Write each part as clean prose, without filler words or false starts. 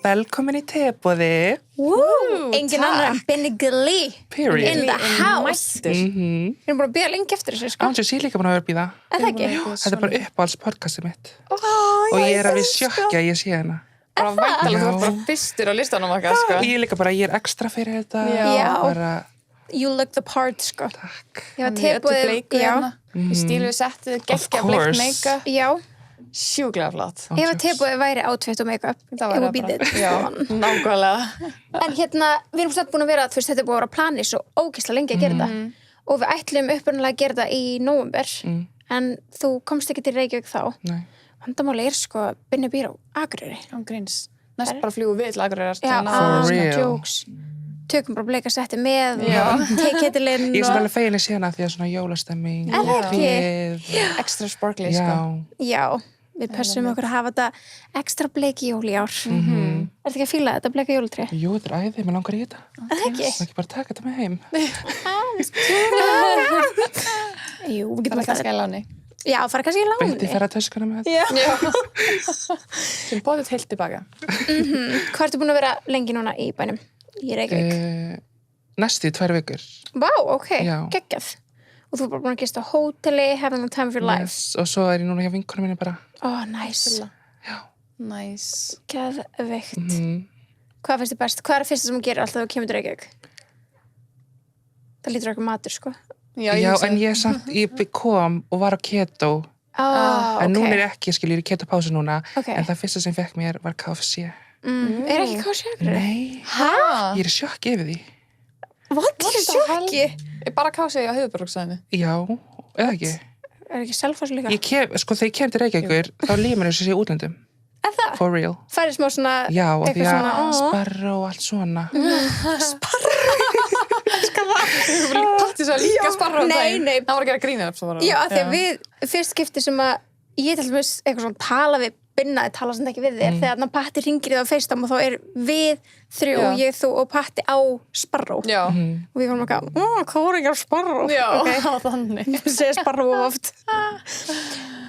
Velkomin í teboði. Engin annar en Binni Glee Period. in the house. Mhm. Við erum bara að bíða lengi eftir þessu, sko. Ánsi sé líka búin að vera að bíða. Er það ekki? Þetta er bara uppáhalds podcastið mitt. Og ég er að við sjokki að ég sé hana. Bara væntalega, þú Já. ert bara fyrstur á listanum okkar, sko. Og ég er líka bara, ég er ekstra fyrir þetta. Já. Bara, You look the part, sko. takk. Já, Hann í öllu teboðið, bleiku já. hérna. Í stílu settið, Of geggja bleikt course. make-up. Já, Sjúklega flott. ef að teboðið væri outfit og make-up, Það it would be the Já, one. nákvæmlega. En hérna, við erum samt búin að vera, þú veist, þetta er búin að vera á plani svo ógeðslega lengi að gera þetta. Og við ætlum upprunalega að gera þetta í nóvember, en þú komst ekki til Reykjavík þá. Nei. Vandamáli er sko, Binni býr á Akureyri. Án gríns. Næst bara fljúgu við til Akureyrar. Já, For real. jokes. Tökum bara bleika setti með Já. og teketilinn Ég er svona og... alveg fegin að sé hana því að svona jólastemming. Er það ekki? Við, Extra sparkly, já. sko. Já, við pössum okkur að hafa þetta ekstra bleiki jól í ár. Er þetta ekki að fíla þetta bleika jólatré? Jú, þetta er æði, mér langar í þetta. Er það ekki? Það ekki bara taka þetta með heim. Jú, við Það getum er kannski að láni. Já, fara kannski í láni. Beitti ferra töskuna með þetta. Já. Sem bóðið heilt tilbaka. Hvað ertu búin að vera lengi núna í bænum? Í Reykjavík? Næstu í 2 vikur. Vá, ok, Já. geggjað. Og þú er bara búin að gista á hóteli, having the time of your life. Yes. Og svo er ég núna hjá vinkonum minni bara. Ó, næs. Nice. Geðveikt. Mhm. Hvað finnst þið best? Hvað er það fyrsta sem þú gerir alltaf þegar þú kemur til Reykjavík? Það lítur eitthvað matur, sko. Já, en ég samt, ég kom og var á keto. En núna er ekki, skilur, í keto-pásu núna. Ok. En það fyrsta sem fekk mér var KFC. Er ekki kási? Nei, Hæ? ég er í sjokki yfir því. Vallir sjokki? Ég bara kási á höfuðborgsæðinu. Já, eða ekki. Er ekki Selfoss líka? Ég kem, sko, þegar ég kem til Reykjavíkur, þá líður mér þess að sé útlöndum. Er það? For real. Færið smá svona... Já, og því eitthvað að svona, sparra og allt svona. Patti svo líka sparra á Nei, daginn. nei. Það var að gera grína upp svo bara. Já, því að við fyrst skipti sem að ég til dæmis eitthvað svona tala við Binna, ég tala sem ekki við þér, þegar þarna Patti ringir þið á FaceTime og þá er við þrjú, Já. ég, þú og Patti á Sparrow. Já. Og við vorum eitthvað, hvað voru ekki á Sparrow? Já, Ok, það var þannig. við segja Sparrow of oft.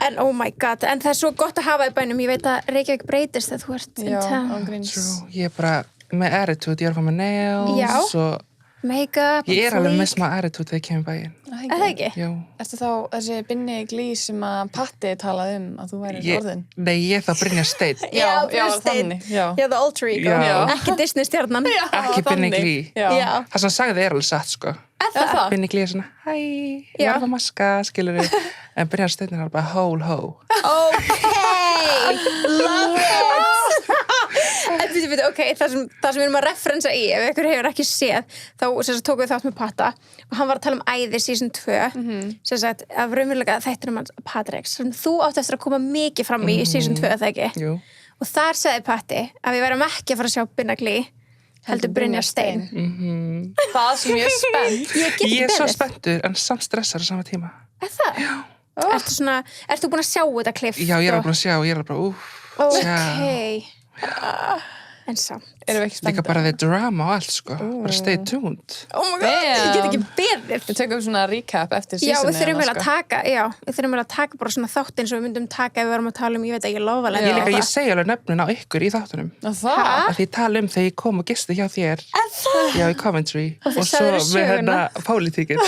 En oh my god, en það er svo gott að hafa í bænum, ég veit að Reykjavík breytist þegar þú ert in Já, town. án gríns. True. Ég er bara með attitude, ég er að fá með nails Já. og Make-up, ég er alveg með sleek. smá attitude þegar ég kemur í bæinn. Er það ekki? Jú. Ertu þá þessi Binni Glee sem að Patti talaði að þú væri orðin? Nei, ég er það Brynja Steinn. Já, já, Steinn. þannig. Já. Já, the alter ego. Já. Ekki Disney-stjarnan. Ekki Binni Glee. Já. Já. Það sem hann sagði er alveg satt, sko. Er það? það? Binni Glee er svona, hæ, ég Já. var að fá maska, skilur við. En Brynja Steinn er alveg bara hól hó. Okay, love it. En við, ok, það sem við erum að referensa í, ef ykkur hefur ekki séð, þá sem sagt, tókum við þátt með Patta og hann var að tala um Æði season 2, sem sagt, af raunverulega þættinum hans Patrex, sem þú átt eftir að koma mikið fram í season 2, það ekki? Jú. Og þar sagði Patti að við værum ekki að fara að sjá Binna Glee, heldur Brynja Steinn. Það sem ég er spennt. Ég get Ég er ekki svo beðið. spenntur, en samt stressar á sama tíma. Er það? Já. Ertu búin að sjá þetta klipp? Já, ég er alveg búin að sjá, ég er alveg bara, Ok. En samt. Erum við ekki spennt? líka bara the drama og allt, sko. Bara stay tuned. Oh my god, ég get ekki beðið. Við tökum svona recap eftir Já, seasoni. við þurfum vel að taka, við þurfum vel að taka bara svona þátt eins og við myndum taka ef við varum að tala um, ég veit ekki, lofalega. Já. Líka, ég segi alveg nöfnin á ykkur í þáttunum. Það? Að því ég tala um þegar ég kom og gisti hjá þér. Já, í Coventry. Og þið Og svo sagðirðu með söguna. hérna pólitíkinn.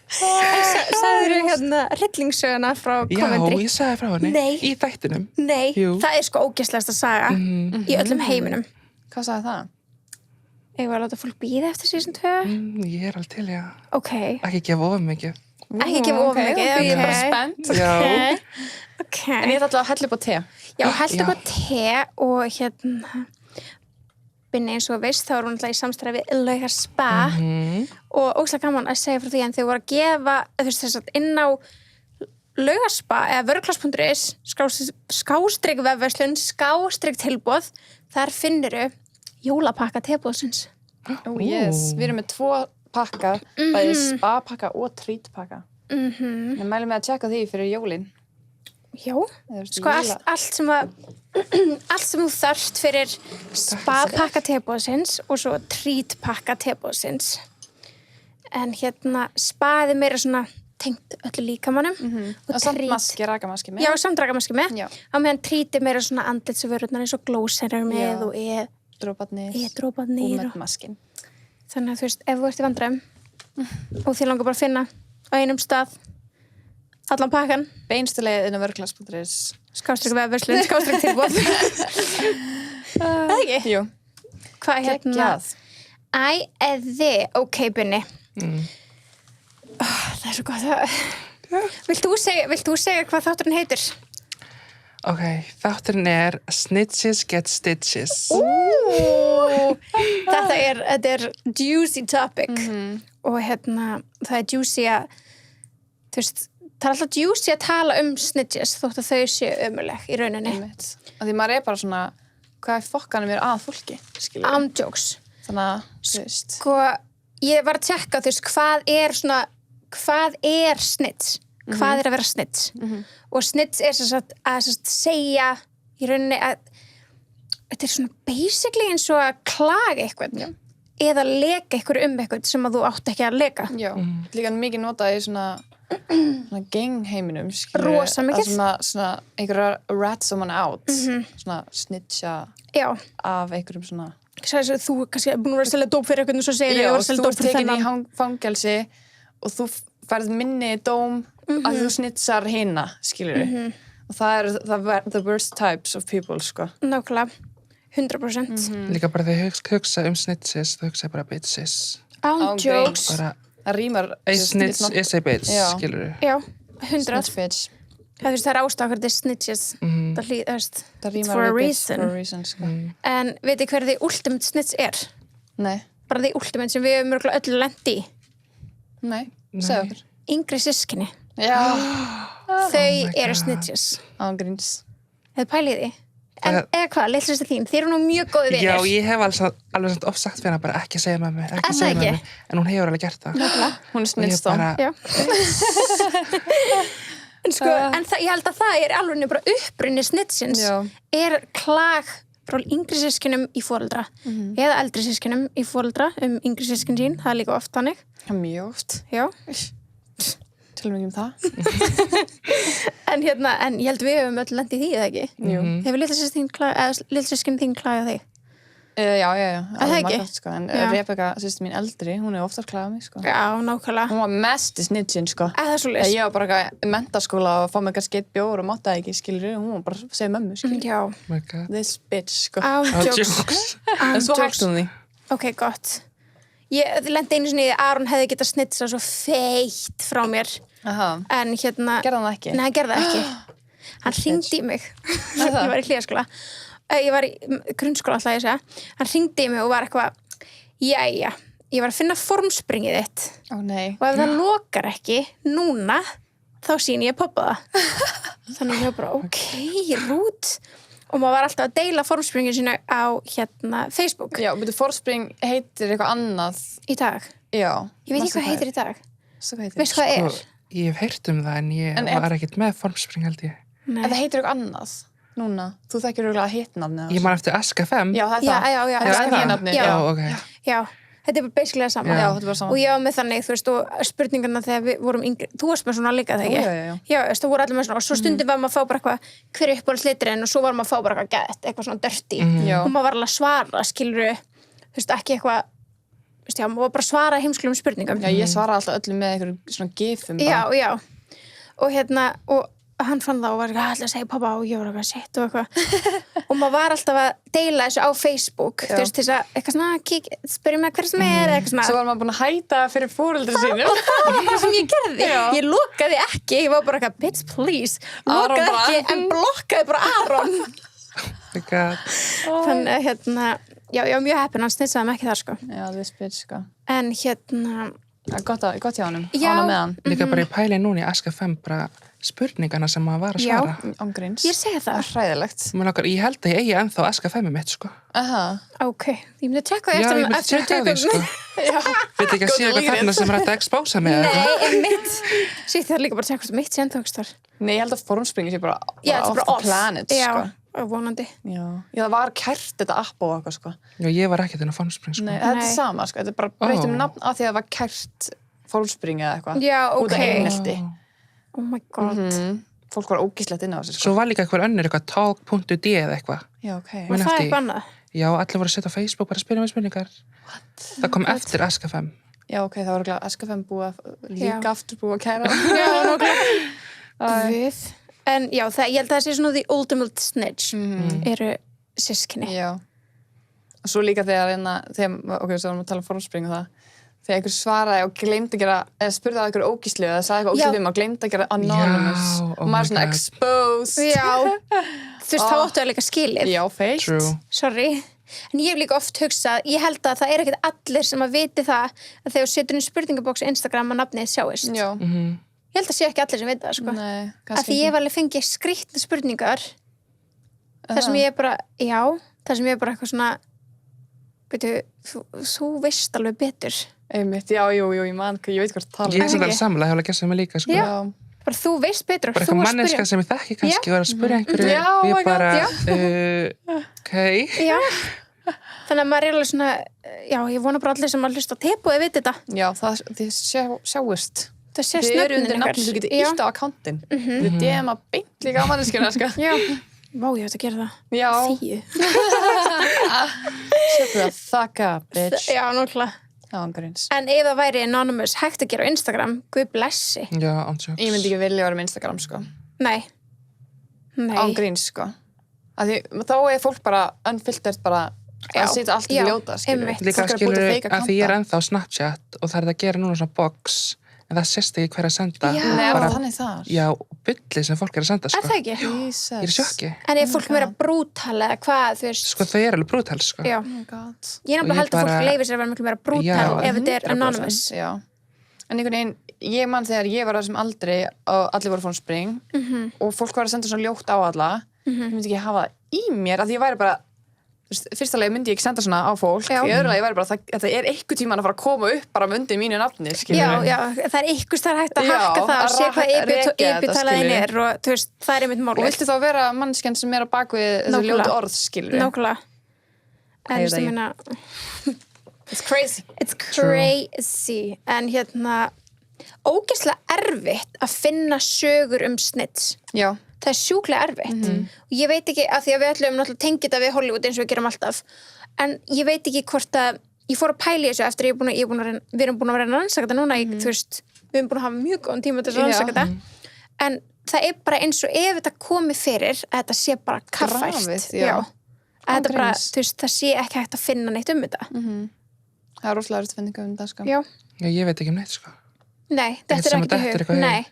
Sagðirðu hérna rillingssöguna frá Já, Coventry? ég sagði frá henni. Nei. Í þættinum. Nei, Jú. það er sko ógeðslegasta saga í öllum heiminum. Hvað sagði það? Ég var að láta fólk býða eftir season 2. Ég er alveg til, já. Ok, Ekki gefa of mikið. ekki gefa of mikið, Ég er bara ok. spennt. Já. Ok. En ég ætla alltaf að hella upp á te. Já, held upp Já. á te og hérna Binni eins og þú veist, þá er hún alltaf í samstæði við Laugar Spa og óslega gaman að segja frá því en þau voru að gefa, þú veist þess að inn á Laugar Spa eða vöruklass.is skástrík vefverslun, skástrík tilboð, þar finniru jólapakka tebóðsins. Yes. Við erum með 2 pakka, bæði spa-pakka og treat-pakka. Við mælum með að tjekka því fyrir jólin. Já, Eða, veist, sko allt sem að allt sem þú þarft fyrir spa-pakka tebóðsins og svo treat-pakka tebóðsins. En hérna spaði meira svona tengt öllu líkamannum Og samt maski, rakamaski með. Já, samt rakamaski með Já. á meðan trít meira svona andlitsvörurnar eins og glóser eru með Já. og Dróparnir. dróparnir Og með maskin. þannig að þú veist, ef þú ert í vandræðum og þér langar bara að finna á einum stað allan pakkan Beinstu leið inn á vörklass.is. skástrík vefverslun, skástrík tilbúð Það ekki? Jú. Hvað hérna? Geggjað. Ok, Binni það er svo gott að Vilt þú segja hvað þátturinn heitir? Ok, þátturinn Snitches Get Stitches. Þetta er juicy topic og hérna, það er juicy að þú veist, það er alltaf juicy að tala snitches þótt að þau séu ömuleg í rauninni Einmitt. Af því maður bara svona, hvað fokkanum að fólki, skilur. Ándjóks Þannig að, þú veist. Sko, ég var að tjekka, þú veist, hvað er snitch? Hvað er að vera snitch? Og snitch er sem sagt að segja í rauninni að þetta er svona basically eins og að klaga eitthvað eða leka eitthvað eitthvað sem að þú átt ekki að leka. Já, líka mikið notað í svona gangheiminum, skilur. Rosa mikið. Svona einhverja rat someone out, svona snitcha Já. af einhverjum svona. Sæði þú kannski búin að vera að selja dóp fyrir eitthvað og svo segir ég var að selja dóp fyrir tekin þennan. í fangelsi og þú færð minni dóm að þú snitsar hina, skilur. Og það er the worst types of people, sko. Nákvæmlega, 100%. Líka bara þegar hugsa snitches, það hugsa bara bitches. Ándjóks. Bara, Það rýmar... a snitch is a bitch, Já. skilur. Já, 100. Snitch bitch. Það er ástæða hvernig snitches. Það Það for a rýmar við bitch reason. for a reason, sko. En veit þið hver the ultimate snitch er? Nei, Bara the ultimate sem við höfum mörgulega öllu lent í. nei, segðu okkur. Yngri systkini. Já, Þau eru snitches. ángríns. Þau pælið því. En eða hvað, litlisista þín, þið eru nú mjög góði vinir. Já, ég hef alveg samt oft sagt fyrir hana bara ekki segja með mig, ekki það segja með ekki? mig. En hún hefur alveg gert það. Hún er Og ég snitst á. bara, Já. En sko, ég held að það er alveg bara upprunni snitchins Já. er klag frá yngri sískinum í foreldra eða eldri sískinum í foreldra yngri sískin sín, það er líka oft þannig. Mjög oft. Já. Tölum ekki það. En ég held við höfum öll lent í því, eða ekki? Jú. Hefur litlisískin þín klagað þig? Já. það ekki? Margt, sko. En Já. Rebecca, sýstir mín eldri, hún er ofta að klaga mig, sko. Já, nákvæmlega. Hún var mest í snitchin, sko. Það er svo leys. Ég var bara eitthvað í menntaskóla og fá mig kannski eitt bjór og mátti það ekki, skilur. Hún var bara að segja mömmu, skilur. Já. oh my god. This bitch, sko. Ándjóks. Jokes. En svo hægt hún því. Ok, gott. Ég lendi einu sinni í að Aron hefði getað snitsa svo feitt frá mér. Aha. En Gerði hann það ekki? Nei, hann gerði það ekki. Hann hringdi í mig. Ég var í hliðaskóla. Ég var í grunnskóla alltaf ég segja. Hann hringdi í mig og var eitthvað, jæja, ég var að finna formspringið þitt. Ó, nei. Og ef það lokar ekki núna, þá sýni ég pappa það. Þannig ég var bara, ok, rút. Og maður var alltaf að deila formspringið sína á Facebook Já, betur Forspring heitir eitthvað annað. í dag. Já. Ég veit ekki hvað heitir í dag. Veistu hvað það er? Ég hef heyrt um það en ég var ekkert með formspring held ég. En það heitir eitthvað annað núna. Þú þekkir örugglega hitnafnið. Ég man eftir Ask FM. Já, það er það. Já. Það er það? hitnafnið. Já. Já, ok. Já, þetta er bara basically það sama. Já, þetta er bara sama. Og ég var með þannig, þú veist, og spurningarna þegar við vorum yngri, þú varst með svona líka það ekki? Já. Já, þú veist, það voru allir með svona, og svo stundum var maður að fá bara eitthvað, hver er uppáhalds liturinn, og svo var maður að fá bara eitthvað gett, eitthvað svona dirty. Já. Og maður var alveg að svara, skilurðu, þú veist, ekki eitthvað, þú veist, já, maður var bara að svara heimskulegum spurningum. Já, ég svara alltaf öllum með einhverjum svona gifum Já. Og og hann fann það og var alltaf að segja pappa og ég var eitthvað sitt og eitthvað og maður var alltaf að deila þessu á Facebook þú veist þess að eitthvað svona spyrja mig hver sem er eitthvað svona Svo var maður búin að hæta fyrir fóreldri sínum. það sem ég gerði, ég lokaði ekki ég var bara eitthvað, bitch please lokaði Aron bara. ekki en blokkaði bara Aron Oh my god. þannig já, ég var mjög heppin, hann snitsaði mig ekki þar sko Já, this bitch, sko. en Gott hjá honum. Já. Ána með hann. Líka bara í pæli núna í Ask FM bara spurningana sem maður var að Já. svara. Ángríns. ég segi það Hræðilegt. Ég held að ég eigi ennþá Ask FM mitt, sko. Aha. ok, ég myndi að tjekka Já, því ég myndi eftir tjekka því, sko. Veit ekki að sé eitthvað þarna sem er hægt að expósa mig eða eitthvað. nei, en mitt sér það líka bara að tjekka mitt sendvangstar Nei, ég held að formspringi sé bara Já, þetta er off bara the planet, já, sko. vonandi Já, það var kært þetta app og eitthvað, sko. Já, ég var ekkert inn á formspring, sko. Nei, þetta Nei. er sama, sko. Þetta er bara breytum nafn af því að það var kært fólkspring eða eitthvað. Já, Út af ok. einelti. Oh my god. Fólk var ógíslegt inn á þessu, sko. Svo var líka eitthvað önnur, eitthvað talk.d eða eitthvað. Já, ok. Og Man það eftir- eitthvað annað. Já, allir voru að setja á Facebook bara að spyrja með spurningar. Það kom eftir Ask FM. Já, ok, það var ekki SKFM búið að líka Já. aftur búið að kæra. Já, nákvæmlega. Guð. En já, ég held að það sé svona the ultimate snitch eru systkini. Já. Og svo líka þegar, ok, svo varum við að tala um formspring og það, þegar einhver svaraði og gleymdi að gera, eða spurði að einhver ógíslu eða sagði eitthvað Já. ógíslu og gleymdi að gera anonymous. Já, oh og my maður svona God. exposed. Já. Þú veist, þá áttu að líka skilið. Já, feitt. True. Sorry. En ég hef líka oft hugsað, ég held að það er ekkert allir sem að viti það að þegar þú setur inn spurningabóks á Instagram að nafnið sjáist. Já. Ég held að sé ekki allir sem viti það, sko. Nei, Af kannski því ég hef alveg fengið skrýtna spurningar þar sem ég er bara, þar sem ég er bara eitthvað svona, veitu, þú veist alveg betur. Einmitt, já, jú, ég man, ég veit hvort tala. Ég er svona samlega, hefur að gera sem mig líka, sko. Já. Bara þú veist betur og Bara þú eitthvað að manneska sem ég þekki kannski og er að spyrja einhverju Já, og my ég God, bara, ok. Já. Þannig að maður er alveg svona, ég vona bara allir sem að hlusta á Teboði viti þetta. Já, þið sjáist. Það sést Þið eru nöfnin undir nafnum, þú getur ítt á akkántin. Þið DM að beint líka á manneskjuna, sko. Já. Vá, ég ætti að gera það. Já. 10. Settu það þakka, bitch. Já, náttúrulega. Já, angurins. En ef það væri anonymous hægt að gera á Instagram, guð blessi. Já, ánsjóks. Ég myndi ekki vilja vera með Instagram, sko. Nei. Ángríns, sko. Að því, þá er fólk bara unfiltered bara Já. að setja allt í Já, ljóta, skilur. einmitt. Líka Fólk er að búa til skilur fake að því ég er account. ennþá á Snapchat og það er að gera núna svona box en það sést ekki hver að senda. Já. Nei, er Bara- það þannig þar? Já, bulli sem fólk er að senda, Er sko. það ekki? Jesus. Ég er í sjokki. En ef fólk vera brútal eða hvað, þú veist. Sko, þau eru alveg brútal, sko. Já. Oh my god. Ég er nefnilega Og ég held að bara- fólk leifir sér að vera miklu meira brútal Já, ef þetta er 100%, anonymous. Já. En einhvern veginn, ég man þegar ég var á þessum aldri og allir voru fórum spring og fólk var að senda svona ljótt á alla, ég myndi ekki hafa það í mér, að því ég væri bara, þú veist, fyrsta leið myndi ég ekki senda svona á fólk, Já. í öðru leið væri bara, það er eitthvað tíma að fara að koma upp bara undir mínu nafni, skilur Já, það er ykkur þar hægt að Já, hakka það og að sé hvað rekja þetta, ypjutalaðin skilur. er og þú veist, það er einmitt Og málið. viltu þá vera mannskjarn sem er á bakvið þessu Nákvæmlega. ljótu orð, skilur Nákvæmlega. En Nei, þú það- meina, It's crazy. it's crazy. En ógeðslega erfitt að finna sögur snitch. Já, Það er sjúklega erfitt. Og ég veit ekki, að því að við ætlum náttúrulega tengið þetta við Hollywood eins og við gerum alltaf. En ég veit ekki hvort að, ég fór að pæla í þessu eftir að við erum búin að vera að rannsaka þetta núna, þú veist, við erum búin að hafa mjög góðan tíma til þess að rannsaka þetta. En það er bara eins og ef þetta komi fyrir, að þetta sé bara kaffært. Grafið, já. Að þetta bara, Ángríns. þú veist, það sé ekki hægt að finna neitt þetta. það er rosalega erfitt að finna um það, sko. Já. Já, ég veit ekki um neitt, sko. Nei, Ekkert þetta er sem ekki að dettur í eitthvað hug. í hug. Nei.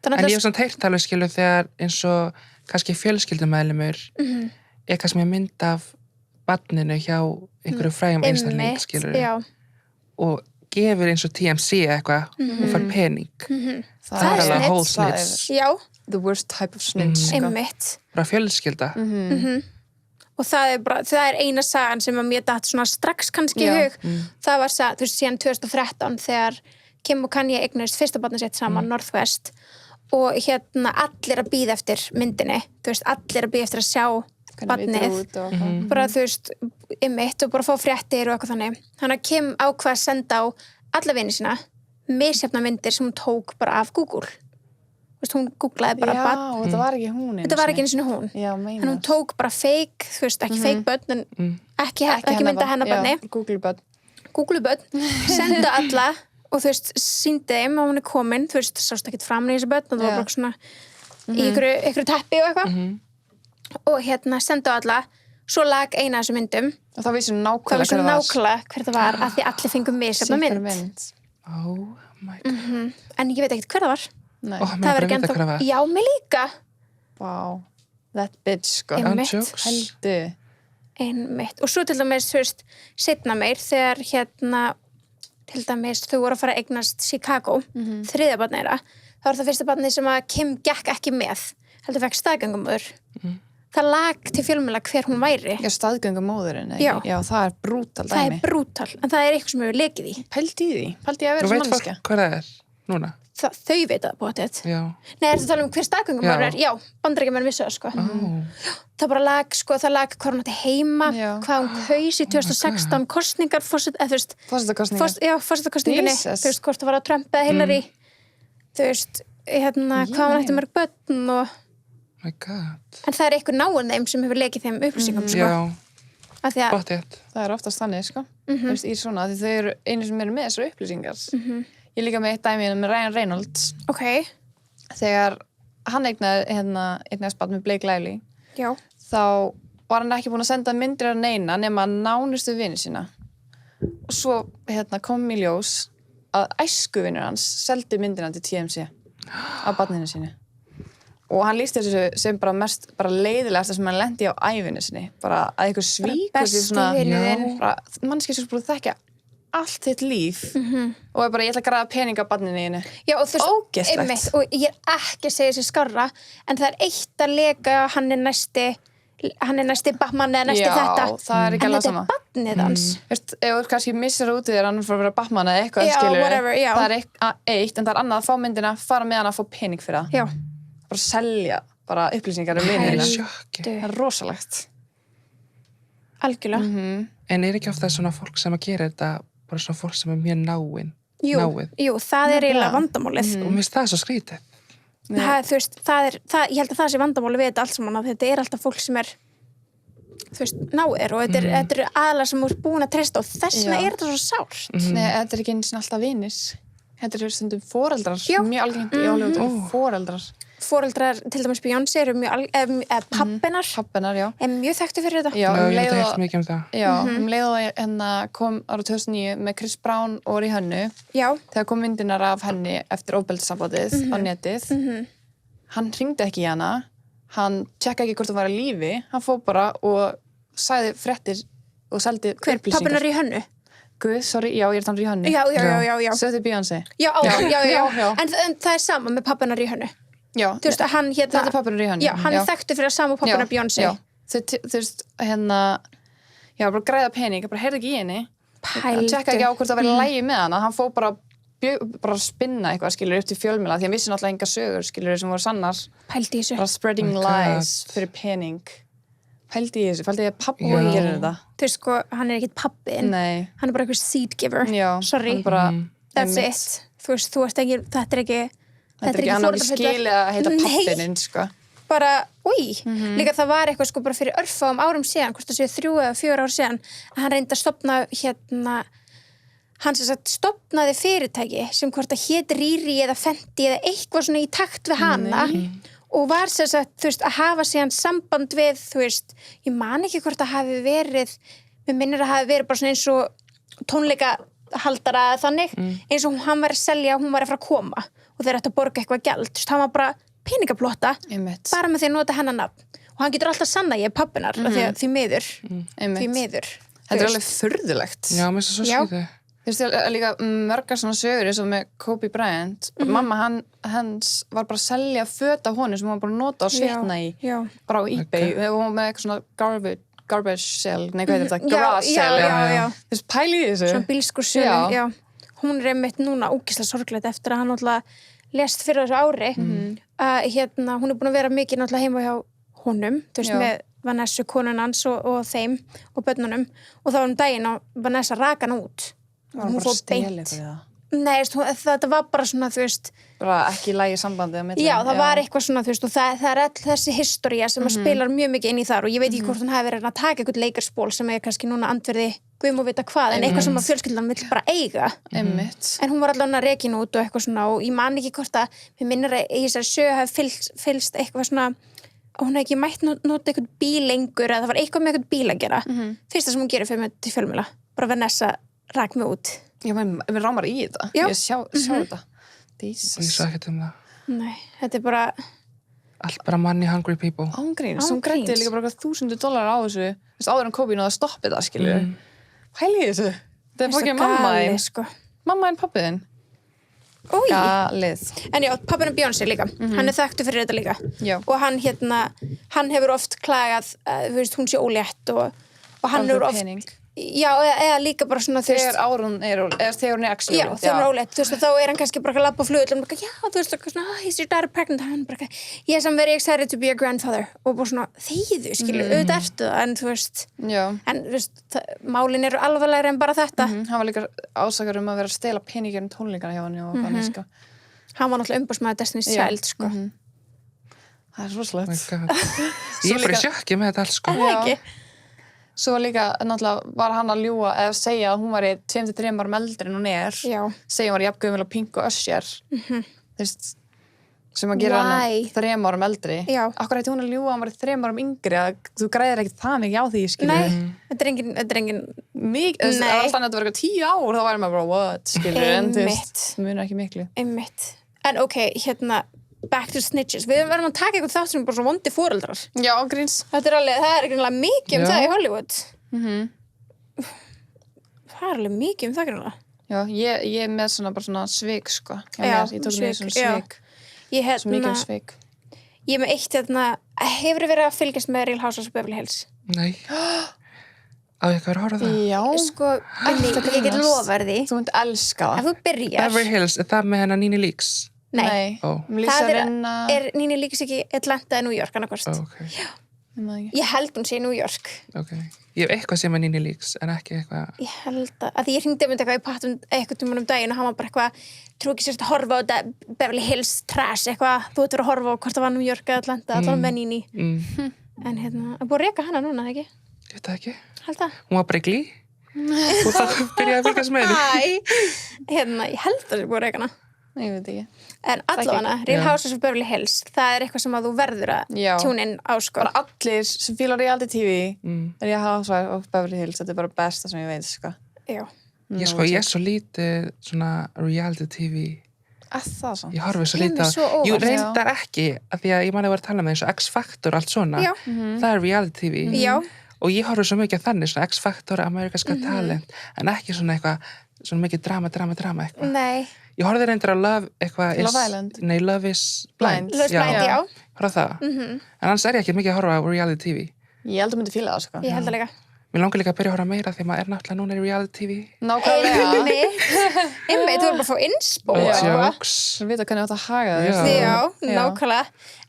Þannig En að ég hef samt heyrt alveg, skilu, þegar eins og kannski fjölskyldumæðlimur er kannski með mynd af barninu hjá einhverju frægum einstakling, skilur, já. og gefur eins og TMC eitthvað og fær pening. Það er alveg snitch. whole Það er snitch. Já, the worst type of snitch, sko. einmitt. Bara fjölskylda. Og það er eina sagan sem að mér datt svona strax kannski í Já. hug. Það var þú veist, síðan 2013 þegar Kim og Kanye eignast fyrsta barnið sitt saman, Northwest, og allir að bíða eftir myndinni, þú veist, allir að bíða eftir að sjá Hvernig lítur barnið, út og- bara þú veist, einmitt og bara fá fréttir og eitthvað þannig. Þannig að Kim ákvað að senda á alla vini sína misjafna myndir sem hún tók bara af Google. Þú veist, hún googlaði bara Já, barn. þetta var ekki hún Þetta var ekki eins og hún. Já, En hún meinar. tók bara fake, þú veist, ekki fake börn, en ekki mynda hennar barni. Já, Google börn. Google börn, senda alla og þú veist, síndi þeim að hún er komin, þú veist, sást ekkert framan í þessi börn og það var Já. bara svona í ykkur teppi og eitthvað. Og senda á alla, svo lag eina af þessu myndum. Og það vissi hún Það nákvæmlega var svo nákvæmlega hver það var, að því allir fengum misjafna Sitt mynd. Oh my god. En ég veit ekkert hver það var. Nei, Ó, Það mér bara var ekki vita hvað það var. Já, mig líka. wow. That bitch, sko. Einmitt. Ánsjóks. Heldu. Einmitt. Og svo til dæmis, þú veist, seinna meir þegar til dæmis þau voru að fara að eignast Chicago, þriðja barnið þeirra, það var það fyrsta barnið sem að Kim gekk ekki með, heldur fekk staðgöngumóður. Það lag til fjölmiðla hver hún væri. Já, staðgöngumóðurinn. Já. Já, það er brútal Það dæmi. er brútal, en það er eitthvað sem hefur lekið í. Pældi í því. Pældi í að Nú vera veit sem fólk mannskja. hvað það er núna. þau veit það potið. Já. Nei, ertu að tala hver staðgöngumæður er? Já, Bandaríkjamenn vissu það, sko. Það bara lag, sko, það lag hvað hún átti heima, hvað hún kaus í 2016 kosningar, Forsetakosningar. Forsetakosningunni, Jesus. þú veist, hvort það var að Trump eða Hillary, þú veist, hvað hún ætti mörg börn og... My God. En það er einhver náinn þeim sem hefur lekið þeim upplýsingum, sko. Já, Af því að, bóttið. Það er oftast þannig, sko. Þú veist, í svona, því þau eru einu sem eru með þessar upplýsingar. Ég líka með eitt dæmi með Ryan Reynolds. ok, Þegar hann eignaðist barn með Blake Lively, já, þá var hann ekki búinn að senda myndir af neina nema nánustu vini sína. Og svo kom í ljós að æskuvinur hans seldi myndina til TMZ af barninu sínu. Og hann lýsti þessu sem bara mest leiðilegasta sem hann lendi á ævinu sinni. Bara að eitthvað svíkur sig svona... besti vinurinn. Mannski sem búið að þekkja allt þitt líf og er bara, ég ætla að græða pening á barninu þínu. Já, og þú veist, Ógeðslegt. einmitt, og ég er ekki að segja þessi skárra, en það er eitt að leka hann er næsti Batman eða næsti þetta. Já, það er ekki alveg sama. En þetta er barnið hans. Veist, ef þú kannski missir út í þér hann fyrir að vera Batman eða eitthvað, Já, skilur whatever, já. það er eitt, en það er annað að fá myndina, fara með hana að fá pening fyrir það. Já. Bara selja bara upplýsingar um Það er vinina. sjokki. Það er rosalegt. Algjörlega. En er ekki ofta svona fólk sem að gera þetta, bara svona fólk sem er mjög náið? Jú, það er eiginlega vandamálið. Og mér finnst það svo skrítið. Þú veist, ég held að það sé vandamálið við þetta allt saman, að þetta er alltaf fólk sem er, þú veist, náir, og þetta er aðalega sem þú ert búin að treysta, og þess vegna er þetta svo sárt. Nei, þetta er ekki eins og alltaf vinis. Þetta er stundum foreldrar, Já. mjög algengt í Hollywood, foreldrar. Foreldrar, til dæmis Beyoncé, eru mjög pappinar, Pappinar, já. er mjög þekktu fyrir þetta. Já, Já, ég veit heilt mikið um það. Já, leið og kom árið 2009 með Chris Brown og Rihanna, Já, þegar kom myndinar af henni eftir ofbeldissambandið á netið. Hann hringdi ekki í hana, hann tjekka ekki hvort hún var í lífi, hann fór bara og sagði fréttir og seldi upplýsingar. pappinar í hönnu. Guð, sorry, já, ég er þannig Rihanna. Já. Sögðu Beyoncé. Já. Já. En það er sama með pappinar í hönnu. Já, Þú veist, hann þetta er pappinar Rihanna. Já, hann er þekktu fyrir að sama pappinar Beyoncé. Já, þú veist, bara græða pening, bara heyrði ekki í henni. Hann tjekka ekki á hvort það væri lægi með hana, hann fór bara að spinna eitthvað, skilur, upp til fjölmiðla, því hann vissi náttúrulega enga sögur, skilur, sem voru sannar. Pældi í þessu. Bara spreading Oh my lies God. fyrir pening. Pældi í þessu, pældi ég að pappi Já. gerir þetta. Þú veist, sko, hann er ekkit pappin. Nei, Hann er bara eitthvað seed giver. já. Sorry. Hann bara, That's einmitt. it. Þú veist, þú ert ekki, þetta er ekki Þetta er ekki, hann á ekki skilið að heita Nei. pappininn, sko. Bara, líka það var eitthvað sko bara fyrir örfáum árum síðan, hvort það séu 3 eða 4 ár síðan, að hann reyndi að stofna hann sem sagt stofnaði fyrirtæki sem hvort að hét Riri eða Fenty eða eitthvað svona í takt við hana og var sem sagt, þú veist, að hafa síðan samband við, þú veist, ég man ekki hvort að hafi verið, mér minnir að hafi verið bara svona eins og tónleikahaldara eða þannig, eins og hann var að selja, hún var að fara að koma og þeir ættu að borga eitthvað gjald, þú veist, hann var bara peningaplotta, Einmitt. bara með því að nota hennar nafn og hann getur alltaf sanna ég er pappinar því miður, Einmitt. Þetta er alveg furðulegt. Já, mér finnst það svo Já. skrítið. Þú veist, líka margar svona sögur eins og með Kobe Bryant. Mamma hans var bara að selja föt af honum sem hún var bara að nota og svitna í. Já. Bara á eBay. Þegar hún var með eitthvað svona garbage sale. Nei, hvað heitir þetta? Já, Garage sale. já. Þú veist, pæli í þessu. Svona bílskursölum, já. Hún er einmitt núna ógeðslega sorglegt eftir að hann náttúrulega lést fyrir þessu ári. Hún er búin að vera mikið náttúrulega heima hjá honum, þú veist, Já. með Vanessa konun hans og þeim og börnunum og þá daginn og Vanessa raka hann út. Var hún bara að stela fyrir það? Nei, þetta var bara svona, þú veist, Bara ekki í lagi sambandið á milli. já, það var eitthvað svona, þú veist, og það er all þessi historia sem spilar mjög mikið inn í þar og ég veit ekki hvort hún hafi verið að taka eitthvað leikarspól sem er kannski núna andverði guðum og vita hvað, en eitthvað sem að fjölskyldan vill bara eiga. Einmitt. En hún var allavega rekin út og eitthvað svona og ég man ekki hvort að, mér minnir að í þessari sögu hafi fylgst eitthvað svona og hún hefði ekki mætt nota eitthvað bíl lengur eða það var eitthvað með eitthvað bíl að gera. Fyrsta sem hún gerir fyrir mig til fjölmiðla, bara Vanessa rak mig út. Já, mér rámar í þetta. Já. Ég sjá þetta. Ég Jesus. svo ekkert um það. Nei, þetta er bara, Allt bara money hungry people. Ángríns. Hún Ángríns. grætti líka bara $1,000 á þessu. Þú veist, áður en Kobe náði að stoppa þetta, skilur. Pæli í þessu. Þetta er svo fokkið mamma galið, þín. sko. Mamma þín, pabbi þinn. Új. Galið. En já, pappin og Beyoncé líka, hann er þekktu fyrir þetta líka. Já. Og hann hefur oft klagað, þú veist, hún sé ólétt og hann Bara hefur fyrir oft, pening. Já, eða líka bara svona, þú veist, Þegar árun eða þegar hún actually já, þegar hún er ólétt, þú veist, og þá er hann kannski bara að labba á flugvöllum og bara, já, þú veist, eitthvað svona, is your daughter pregnant? Og hann bara, yes, I'm very excited to be a grandfather. Og bara svona, þegiðu, skilur, auðvitað ertu það, en þú veist, Já. en þú veist, málin eru alvarlegri en bara þetta. Hann var líka ásakar að vera að stela peningir tónleikana hjá henni og þannig, sko. Hann var náttúrulega umbásmaður Destiny's Child, sko. Það er Oh my rosalegt. God. Ég er bara í sjokki með þetta alls, sko. Það ekki? Svo líka, náttúrulega, var hann að ljúga eða segja að hún var 2-3 árum eldri en hún er. Já. Segja hún var jafngöfumil á Pink og Usher. Þú veist, sem að gera Why? hann 3 árum eldri. Já. Akkur hætti hún að ljúga að hann var 3 árum yngri að þú græðir ekkert það mikið á því, skilur. Nei, þetta er engin, Mikið, þú veist, Nei. ef alltaf þetta var eitthvað 10 ár, þá væri maður bara, what, skilur, en þú Einmitt. veist, það munar ekki miklu. einmitt. En ok, hérna, back to snitches. Við verðum að taka eitthvað þátt sem er bara svo vondi foreldrar. Já, gríns. Þetta er alveg, það er ekki mikið um Já. það í Hollywood. Það er alveg mikið um það grunlega. Já, ég er með svona, bara svona svik, sko. Já, Ég tók með svona já. svik. Ég, Svo mikið um svik. ég er með eitt, hefur verið að fylgjast með Real Housewives of Beverly Hills? Nei. Á ég ekki að vera að horfa á það? Já, Sko, ég get lofað því. þú myndi elska Ef það. þú byrjar, Beverly Hills, er það með hennar Nini Leaks? nei, Ó. Lisa það Rinna. er Nini líks ekki Atlanta eða New York annarkvort. Ok, Ég held hún sé New York. ok. Ég hef eitthvað sem er Nini Leaks, en ekki eitthvað... Ég held að því ég hringdi um eitthvað í pattum eitthvað tímann um daginn og hann var bara eitthvað trú ekki sérst að horfa á þetta Beverly Hills trash eitthvað, þú ert að horfa á hvort það var New York eða Atlanta, allavega með Nini en hérna, að búið að reka hana núna, ekki? Ég veit það ekki. Held það? Hún var bara í glý. Og þá byrjaði að fylgjast með henni. Hérna, ég held að það er búið að reka hana Ég veit ekki. en allavega, Real Já. Housewives of Beverly Hills það er eitthvað sem að þú verður að Já. tune in á sko. Bara allir sem fílar reality TV er ég Housewives of Beverly Hills. Þetta er bara besta sem ég veit, sko. Já. Ég er svo lítið svona reality TV. Það samt. Ég horfi svo Kemur lítið á... svo óvart. Jú, reyndar ekki, af því að ég man að vera að tala með eins og X-Factor og allt svona. Já. Það er reality TV. Já. Og ég horfi svo mikið að þannig, svona X-Factor, America's Got Talent, en ekki svona eitthvað, svona mikið drama eitthvað. Nei, Ég horfði reyndar á Love eitthvað... Love Island? Nei, Love is Blind. Blind. Love is Blind, já. Horfði á það. En annars er ég ekki mikið að horfa á reality TV. Ég held að myndi fíla það, sko. ég held að líka Mér langar líka að byrja að horfa meira því maður er náttúrulega núna í reality TV. Nákvæmlega. Einmitt, þú erum bara að fá inspo Og sko. jokes. Þú veit að hvernig átt að haga Já. þér. Já, nákvæmlega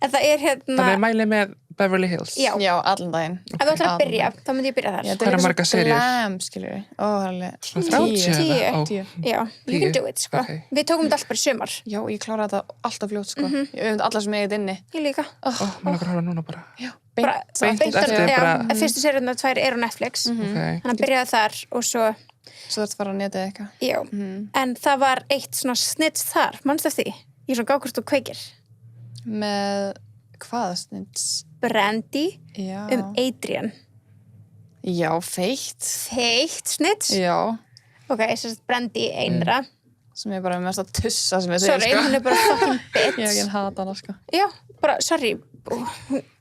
en það er hérna Þannig mæli með Beverly Hills. Já. Já, allan daginn. ef þú ætlar að byrja, þá myndi ég byrja þar Já, Hvað eru margar seríur? Glam, skilur við. Ó, það er alveg... Svona 30 10. eða? Ó, 10. Já, you can 10. do it sko. Ok. Við tókum þetta allt bara í sumar Já, ég klára þetta alltaf fljótt, sko. Ég auðvitað alla sem ég heit inni. Ég líka Ó, maður langar að horfa núna bara. Já, bara, beint eftir já, bara- fyrstu seriðunar 2 eru á Netflix Ok. þannig að byrjaði þar og svo Svo þetta fara að netið eitthvað. já, en það var eitt svona snitts þar, mannstu eftir því? Ég er svona gákvort og kveikir Með hvað snitts? Brandy Já. Adrian Já, feitt. Feitt snitts Já. ok, þess að Brandy einra Sem er bara mest að tussa sem ég sorry, sko. hún er bara fucking Ég bitch ekki hata hana, sko. já, bara, sorry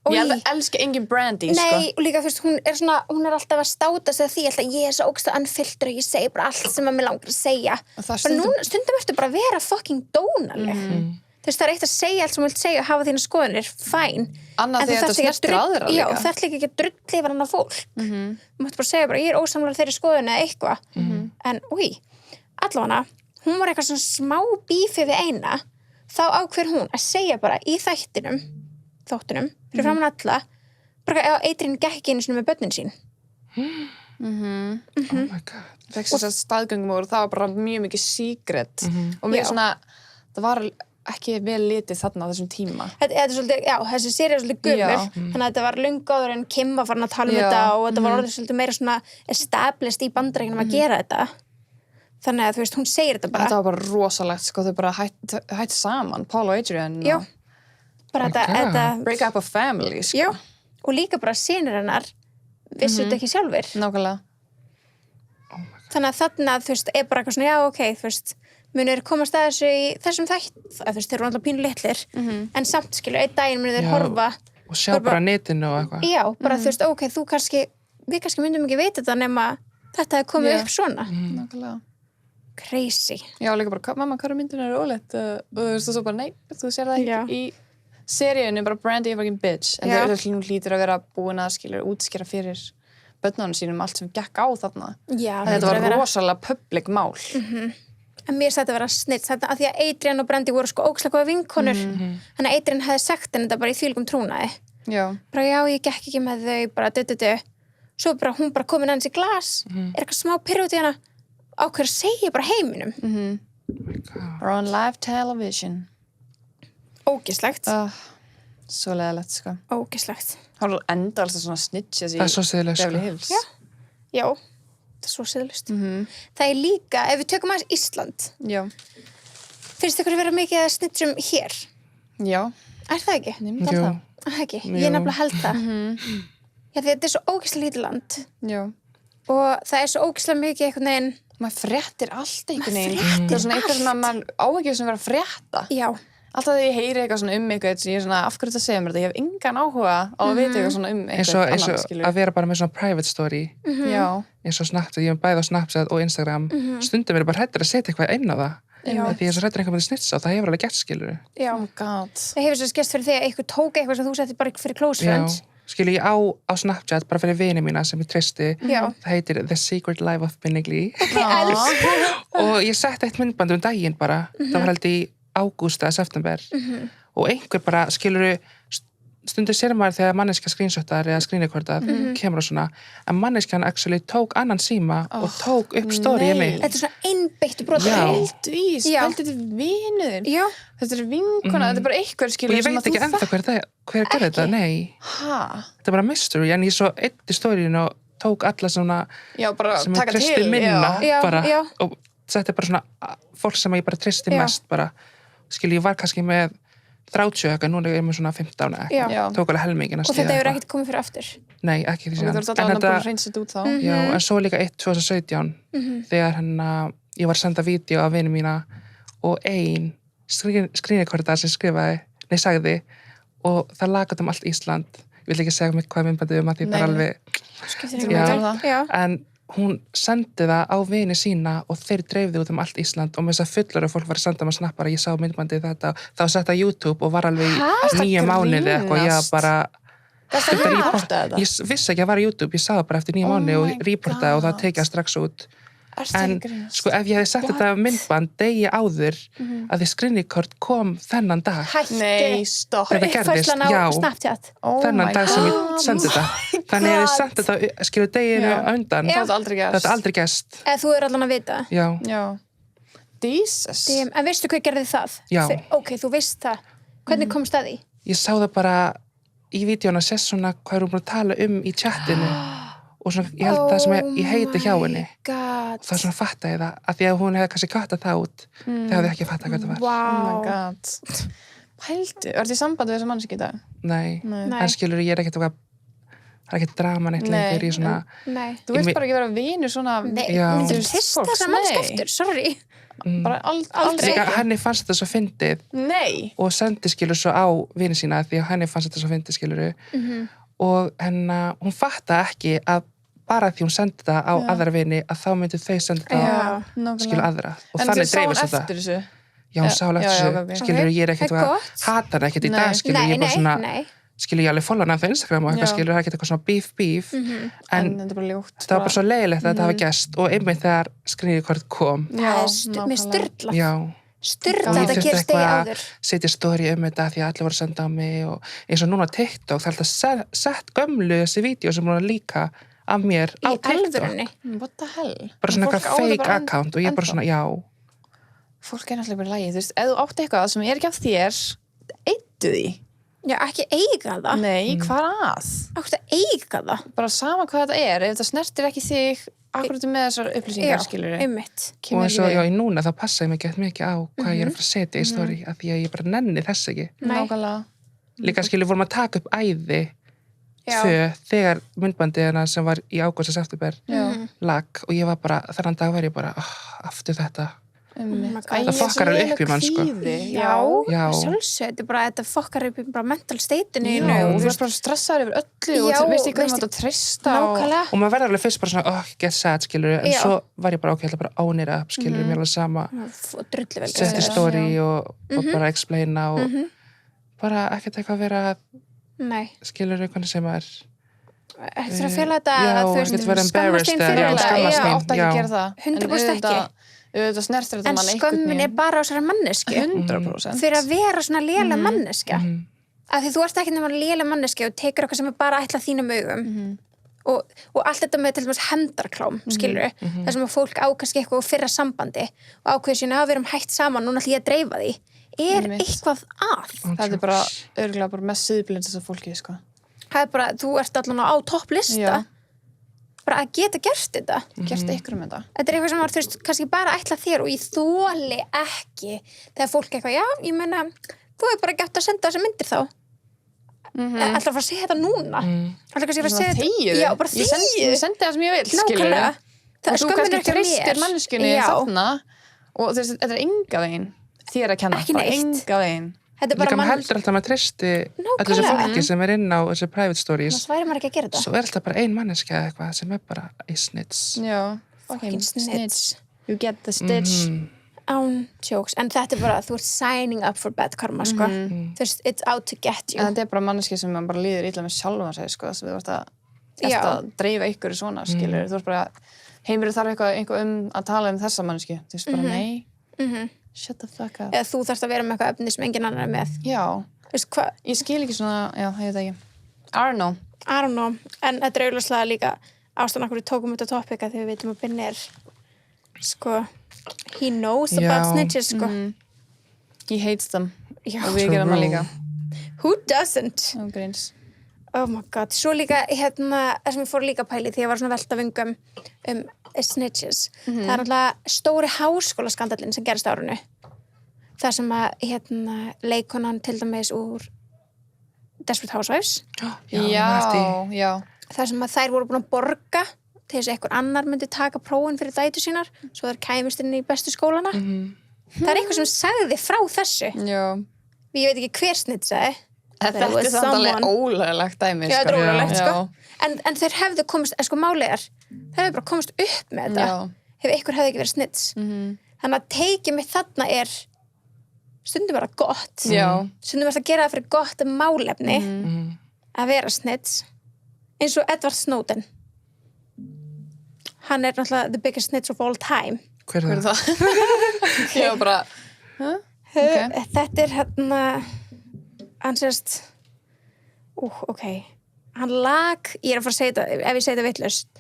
Ég held að elska engin Brandy, sko. Nei, og líka þú veist, hún er alltaf að státa sig að því, alltaf ég er svo ógst að unfilter og ég segi bara allt sem að mér langar að segja Og það bara stundum- núna, stundum ertu bara að vera fucking dónaleg þú veist, það er eitt að segja allt sem þú vilt segja og hafa þína skoðanir, fæn Annað En þú því að þarft þetta ekki snertir aðra já, líka. þú þarft líka ekki að drull yfir annað fólk þú mátt bara segja bara, ég er ósamlega þeirri skoðun eða eitthvað en, úi, allavega hún var eitthvað svona smá bífi við eina þá ákveður hún að segja bara í þáttunum fyrir framan alla bara að Adrian gekk ekki einu sinni með börnin sín Oh my god. Fekk þess að staðgöngum og það var bara mjög mikið secret. Og mér Já. svona, það var ekki vel litið þarna á þessum tíma. þetta er svolítið, já, þessi séri er svolítið Já. gömul þannig að þetta var löngu áður en Kim var farin að tala um Já. þetta og þetta var orðið svolítið meira svona established í bandarækjunum að gera þetta þannig að þú veist, hún segir þetta bara Þetta var bara rosalegt, sko, þau bara hætt saman, Paul og Adrian. já, bara Oh my God. þetta Break up a family, sko. já, og líka bara synir hennar vissu þetta ekki sjálfur Nákvæmlega. þannig að þarna, þú veist, er bara eitthvað svona já, ok, þú veist, munir komast að þessu í þessum þætt, að þú veist, þeir eru alltaf pínu litlir en samt, skilju, einn daginn munir þeir Já. horfa Og sjá bara netinu og eitthvað. já, bara þú veist, ok, við kannski myndum ekki vita þetta nema þetta hefði komið Já. upp svona Nákvæmlega. crazy Já, líka bara, mamma, hvað er myndin er óleitt? Og þú veist, og svo bara, nei, þú sér það Já. ekki í seríunni, bara Brandy er fucking bitch. En Já. það hlýtur að vera búin að skilur útskýra fyrir börnunum sínum allt sem gekk á þarna. Já, Þetta var hlýtur að vera. rosalega public mál. En mér sætti að vera snill, þetta að því að Adrian og Brandi voru sko ógeðslega góða vinkonur. Þannig að Adrian hefði sagt henni þetta bara í þvílíkum trúnaði. Já. Bara já, ég gekk ekki með þau, bara Svo bara hún bara komin aðeins í glas, eitthvað smá pirrut í hana, ákveður að segja bara heiminum. We're on live television. Ógeðslegt. Svo leðalegt, sko. Ógeðslegt. Það var enda alltaf svona snitches í Það er svo siðlegt, Beverly sko. Hills. Já, það er svo siðlust. Það er líka, ef við tökum aðeins Ísland, Já. finnst ykkur að vera mikið að snitchum hér? Já. Er það ekki? Nefndi Jú. það. Það ekki, ég nefnilega held það. Já, því þetta er svo ógeðslega lítið land Já. og það er svo ógeðslega mikið einhvern veginn, Maður fréttir allt einhvern Maður veginn. fréttir Það er svona eitthvað sem að maður á ekki sem vera að frétta. já, Alltaf þegar ég heyri eitthvað svona eitthvað sem ég er svona, af hverju þetta segja mér þetta? Ég hef engan áhuga á að vita eitthvað svona eins eitthvað og annan, skilur. að vera bara með svona private story Já. eins og Snapchat, ég hef bæði á Snapchat og Instagram stundum verið bara hrættir að setja eitthvað inn á það af því ég er svo hrættir einhver með snitsa og það hefur alveg gert, skilur já. Oh god. Það hefur svo skest fyrir því að einhver tók eitthvað sem þú settir bara fyrir close friends. skilur ég á Snapchat bara fyrir vini mína sem ég treysti Já. það heitir The Secret Life of Binnigly Elsk. og ég setti eitt myndband daginn bara, það var held í ágúst eða september og einhver bara, skilur stundur sér maður þegar manneska screenshotar eða screenrecordar kemur og svona en manneskjan actually tók annan síma og tók upp storyið mitt. Þetta er svona einbeittu brot. Já. Pældu í, Já. pældu þetta vinuðin. Já. Þetta er vinkona, þetta er bara eitthvað Og skilur ég veit ekki ennþá hver gerði þetta, nei. Hæ? Þetta er bara mystery, en ég svo eitti storyinu og tók alla svona Já, bara sem ég taka treysti til. minna Já, bara já. og setti bara svona fólk sem ég bara treysti Já. mest bara. Skilji, ég var kannski með 30 eitthvað, núna er ég með svona 15 Já. eitthvað. Já. Tók alveg helmingin að Og þetta hefur ekkert komið fyrir aftur. Nei, ekki því Og þú síðan. ert alltaf að búin að reynsa þetta út þá. Já, en svo líka 2017 þegar ég var að senda vídeo af vini mína og ein screenrecordar sem sagði og það lagði allt Ísland. Ég vil ekki segja mig hvað myndbandið að því Nei, bara nei. alveg Skiptir Þú ekki veit máli. það. Já. en hún sendi það á vini sína og þeir dreifðu út allt Ísland og með þess að fullar og fólk var að senda maður snappar ég sá myndbandið þetta, þá sett á YouTube og var alveg í 9 mánuði eitthvað, ég grínast? bara Þetta Þetta er report- reporta þetta. ég vissi ekki að var á YouTube, ég sá það bara eftir 9 mánuði my og reportaði og það God. tekið strax út Ertu en ekki að grínast? sko ef ég hefði sett þetta myndband degi áður að því screenrecord kom þennan dag Hættu. Nei, stopp. Þetta gerðist, Uppfærslan á já. Snapchat. Oh þennan my dag sem God. ég sendi þetta þannig að ég sendi þetta, skilur deginu Já. á undan, Það er aldrei gerst. þetta er aldrei gest Eða þú er allan að vita. já, Já. Jesus. En veistu hver gerði það? Já. Ok, þú veist það. Hvernig komst það í? ég sá það bara í vídjónu að sess svona hvað erum búin að tala í chatinu og svona, ég held það sem ég heiti hjá henni God. þá svona fatta ég það, af því að hún hefði kannski kattað það út þegar hefði ekki fattað hvað það var Oh my Wow. god. Pældu, er þetta í sambandi við þessa mannski í dag? nei, Nei. en skilur ég er ekkert eitthvað það er ekkert drama neitt Nei, lengur í svona Nei. Þú veist Ég- bara ekki vera vinur svona Nei, Já. myndir Þú þú veist, testa fólks, þessa mannsk nei. eftir? Sorry. bara Aldrei. aldrei. líka henni fannst þetta svo fyndið Nei. og sendi skilur svo á vini sína því að henni fannst þetta svo fyndið skilur og hún fatta ekki að bara því hún sendi þetta á aðra vini að þá myndu þau senda þetta á Já. nákvæmlega. skilur aðra og En þannig þú sá hann dreifist þetta eftir þessu? já, hún sá alveg Já, eftir já, þessu ok. skilur ég er ekkert Það er að gott. hata hann ekkert í Nei. dag skilur Nei, ég er bara svona nei. skilur ég alveg follow hann á Instagram og eitthvað Já. skilur það er ekkert eitthvað svona beef En en þetta er bara ljótt. það var bara svo leiðilegt að þetta hafa gest og einmitt þegar screenrecord kom Það er með styrla. já Styrla og ég þetta þurfti gerst degi eitthvað að áður. setja story þetta því að allir voru að senda á mig og eins og núna TikTok það er alltaf sett gömlu þessi vídeo sem voru líka af mér á Í TikTok alvörunni. What the hell? bara svona Fólk á eitthvað þetta fake bara account og ég bara ennþá. svona já Fólk er náttúrulega bara lægið, þú veist, ef þú átt eitthvað sem er ekki af þér, eittu því. Já, ekki eiga það. Nei, hvað að? Áttu að eiga það. Bara sama hvað þetta er, ef þetta snertir ekki þig, akkur þú með þessar upplýsingar, skilur þið? einmitt. og eins og já, í núna þá passa ég mig gett mikið á hvað ég er að fara að setja í story af því að ég bara nenni þess ekki Nei. Nákvæmlega. líka skilur vorum að taka upp æði Já. þegar myndbandið hana sem var í ágúst og september Já. lag og ég var bara, þennan dag var ég bara aftur þetta Einmitt. God. Æ, Það ég er fokkar svo alveg upp í mann, sko. kvíði. Já, Já. sjálfsög, þetta er bara, þetta fokkar upp í bara mental state-inu Já, þínu og og þú veist bara stressaður yfir öllu Já, og þú veist ekki hvernig veist- maður að treysta og... nákvæmlega. og maður verður alveg fyrst bara svona, get sad skilur en Já. svo var ég bara ok, ég ætla bara að own it up skilur mér alveg sama Drullu vel. setti gert. story og bara explaina og bara ekkert eitthvað að vera Nei, skilur hvernig sem er eftir að fela þetta, Já, þú veist, getur verið skammast embarrassed þín eða- fyrir já, þetta, skammast já. mín. átt ekki Já. að gera það 100% ekki. auðvitað snertir þetta En mann skömmin er bara á þessari mannesku 100% fyrir að vera svona léleg manneska. Af því þú ert ekki nema léleg manneska og tekur eitthvað sem er bara ætlað þínum augum. Og allt þetta með til dæmis hendarklám, skilur þar sem að fólk á kannski eitthvað úr fyrra sambandi og ákveður sína að við erum hætt saman, núna ætlum ég að dreifa því. Eitthvað að? það er bara örgulega bara mest siðblind þessar fólki sko. Það er bara, þú ert allan á topplista. Já. Bara að geta gert þetta. Gert ykkur með þetta Þetta er eitthvað sem var, þú veist, kannski bara ætla þér og ég þoli ekki þegar fólk eitthvað, já, ég meina, þú hefur bara gett að senda þessa myndir þá. Ætla að fara að segja þetta núna. Ætla kannski að fara að segja þegið Já, bara þegið. ég sendi það sem ég vil skilur Nákvæmlega. og þú skömmin kannski er ekki á treystir mér. manneskunni Já. þarna og þú veist, þetta er enga veginn þér að kenna, Ekki bara neitt. enga veginn Þetta er bara Líka maður heldur alltaf að maður treysti öllu þessu fólki sem er inn á þessu private stories. Annars væri maður ekki að gera þetta. Svo er alltaf bara ein manneskja eða eitthvað sem er bara í snitts. já, Fucking snitch. you get the stitch Án jokes. En þetta er bara, þú ert signing up for bad karma, sko. Þú veist, it's out to get you. en þetta er bara manneski sem man bara líður illa með sjálfan sig sko, þess að þú ert Já. að dreifa ykkur í svona skilur, þú ert bara heimurinn þarf eitthvað að tala um þessa manneski þú veist bara nei shut the fuck up Eða þú þarfst að vera með eitthvað efni sem engin annar er með. já, Þú veist, hvað? ég skil ekki svona, já, ég veit ekki I don't know I don't know. En þetta er auðvitað líka ástæðan okkur við tókum þetta topika þegar við veitum að Binni er, sko, he knows about Já. snitches, sko. he hates them Já. og við gerum það líka Who doesn't? og gríns Oh my god. Svo líka, hérna, það sem ég fór líka að pæli því ég var svona velta vingum snitches. Það er náttúrulega stóri háskólaskandallinn sem gerist á árinu. Það sem að, hérna, leikonan til dæmis úr Desperate Housewives. já, Það sem að þær voru búin að borga til þess að einhver annar myndi taka prófin fyrir dætur sínar, svo þær kæmust inn í bestu skólana. Það er eitthvað sem sagði frá þessu. já Ég veit ekki hver snitsaði. þetta er samt alveg óleglegt dæmi Já, þetta er ólöglegt, Já. sko. En þeir hefðu komist, en sko málið er, þeir hefðu bara komist upp með þetta. Já. Ef ykkur hefði ekki verið snitts. Þannig að teikið mitt þarna er stundum bara gott. Já. Stundum er það að gera það fyrir gott málefni að vera snitts. Eins og Edward Snowden. Hann er náttúrulega the biggest snitch of all time. Hver Hver er er það? það? Já, bara Ok. Þetta er hérna, hann sérst, ok, hann lag, ég er að fara að segja þetta, ef ég segi þetta vitlaust,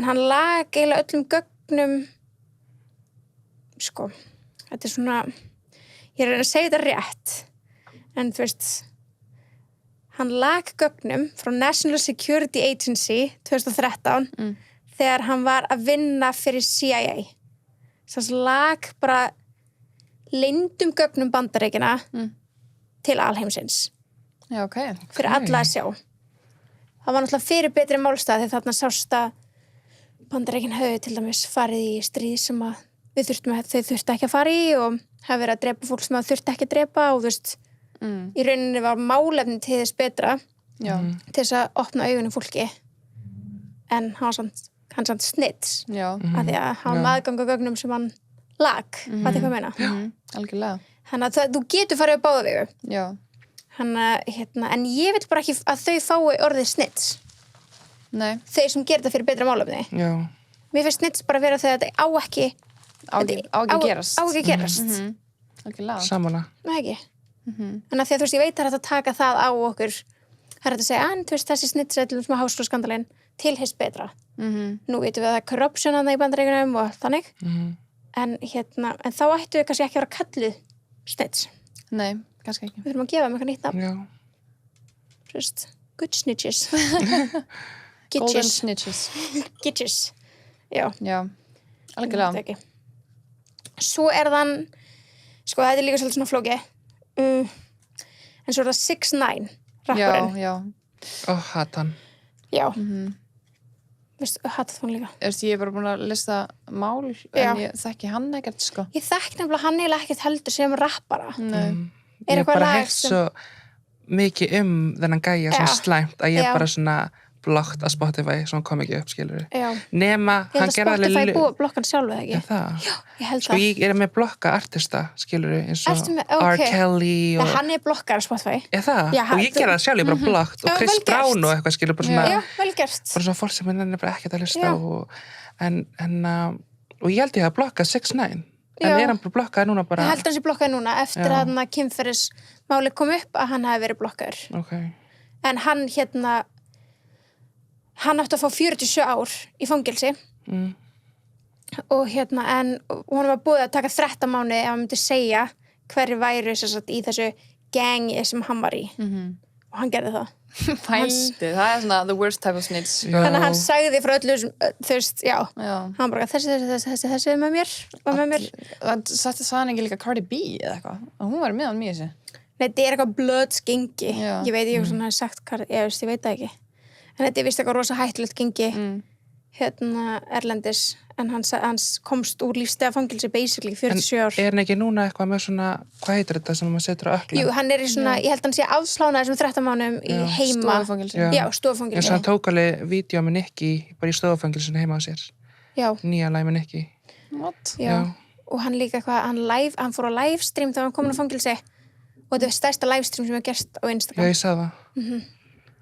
en hann lag eiginlega öllum gögnum, sko, þetta er svona, ég er að reyna að segja þetta rétt, en þú veist, hann lag gögnum frá National Security Agency 2013 þegar hann var að vinna fyrir CIA. Þess lag bara leyndum gögnum Bandaríkjanna til alheimsins Já, ok. fyrir alla að sjá. Það var náttúrulega fyrir betri málstað þegar þarna sást að Bandaríkin höfðu til dæmis farið í stríð sem að þau þurftu ekki að fara í og hafa verið að drepa fólk sem það þurftu ekki að drepa og þú veist, í rauninni var málefni til þess betra Já. til þess að opna augunum fólki en hann samt snitts Já. af því að hann var aðgang á gögnum sem hann lag, hvað þið hvað meina. Algjörlega. Þannig að þú getur farið á báða vegu. Já. En ég vil bara ekki að þau fái orðið snitts. Nei. Þeir sem gerir þetta fyrir betra málefni. Já. Mér finnst snitts bara vera þegar þetta á ekki Á ekki að gerast. Á ekki að gerast. Algjörlega. Samana. Nei ekki. Þannig að því að þú veist, ég veit að þetta taka það á okkur. Það er hægt að segja, en þú veist, þessi snittsætlum sem að háskólaskandalinn til hins betra. Nú veitum við að það er corruption að það í Bandaríkjunum og þannig. En þá ættu við kannski ekki að vera kalluð snitts. Nei, kannski ekki. Við þurfum að gefa þeim eitthvað nýtt nafn. Já. Þú veist, good snitches. Golden Gitches. snitches. Gitches. Já. Já. Þetta Algjörlega. ekki. Svo er þann, sko þetta er líka svolítið svona flóki, en svo er það 6ix9ine, rapparinn. Já. Ó, hatan. Já. Veistu, hatað hún líka. Ég er bara búin að lista mál, Já. en ég þekki hann ekkert, sko. Ég þekki nefnilega hann eiginlega ekkert heldur sem rappara. Nei. Er Ég eitthvað bara lag heyrt sem- svo mikið þennan gæja Já. svona slæmt að ég Já. bara svona blokkt að Spotify sem kom ekki upp, skilur Já. nema, Ég hann held að gerði Spotify alveg búið að blokka hann sjálf eða Já, ekki? það. Ég held Sko, það. ég er með blokka artista, skilur eins og Ertu með- R. ok. Kelly og Hann er blokkar á Spotify. Já, það, Já, og ég gerði það sjálf, ég bara blokkt og Já, Chris vel gert. Brown og eitthvað, skilur, bara svona Já, vel gert. bara svona fólk sem hann er bara ekkert að hlusta Já. á og ég held ég að blokka 6ix9ine en Já. er hann bara blokkað núna bara Ég held að hann sé blokkaði núna eftir Já. að hann kynferðismáli kom upp að hann hafi verið blokkaður. ok, En hann hann átti að fá 47 ár í fangelsi og en hún var búið að taka 13 mánuði ef hann myndi segja hverju væru sem sagt, í þessu gangi sem hann var í og hann gerði það. Pældi, það er svona the worst type of snitch. Já. Þannig að hann sagði frá öllu þessum, þú veist, já, Já. hann bara þessi er með mér, var með mér. Það sagði hann ekki líka Cardi B eða eitthvað. Og hún var með hann í þessu. Nei, þetta er eitthvað blödsgengi. Já. Ég veit ekki hvað hann hefði sagt, ég veit það ekki. En þetta er vist eitthvað rosa hættulegt gengi erlendis, en hans komst úr lífstíðafangilsi basically 47 ár. er hann ekki núna eitthvað með svona hvað heitir þetta sem maður setur á ökla Jú, hann er í svona, ég held hann sé afslánaði þessum 13 mánuðum í heima. Stofufangilsi. Já. Já, eins stofangilsi. og hann tók alveg vídeo með Nicki bara í stofufangilsinu heima á sér Já, nýja lag með Nicki What? já. Og hann líka eitthvað, hann fór á livestream þegar hann komin á fangilsi og þetta er stærsta livestream sem hefur gerst á já, Instagram. ég sagði það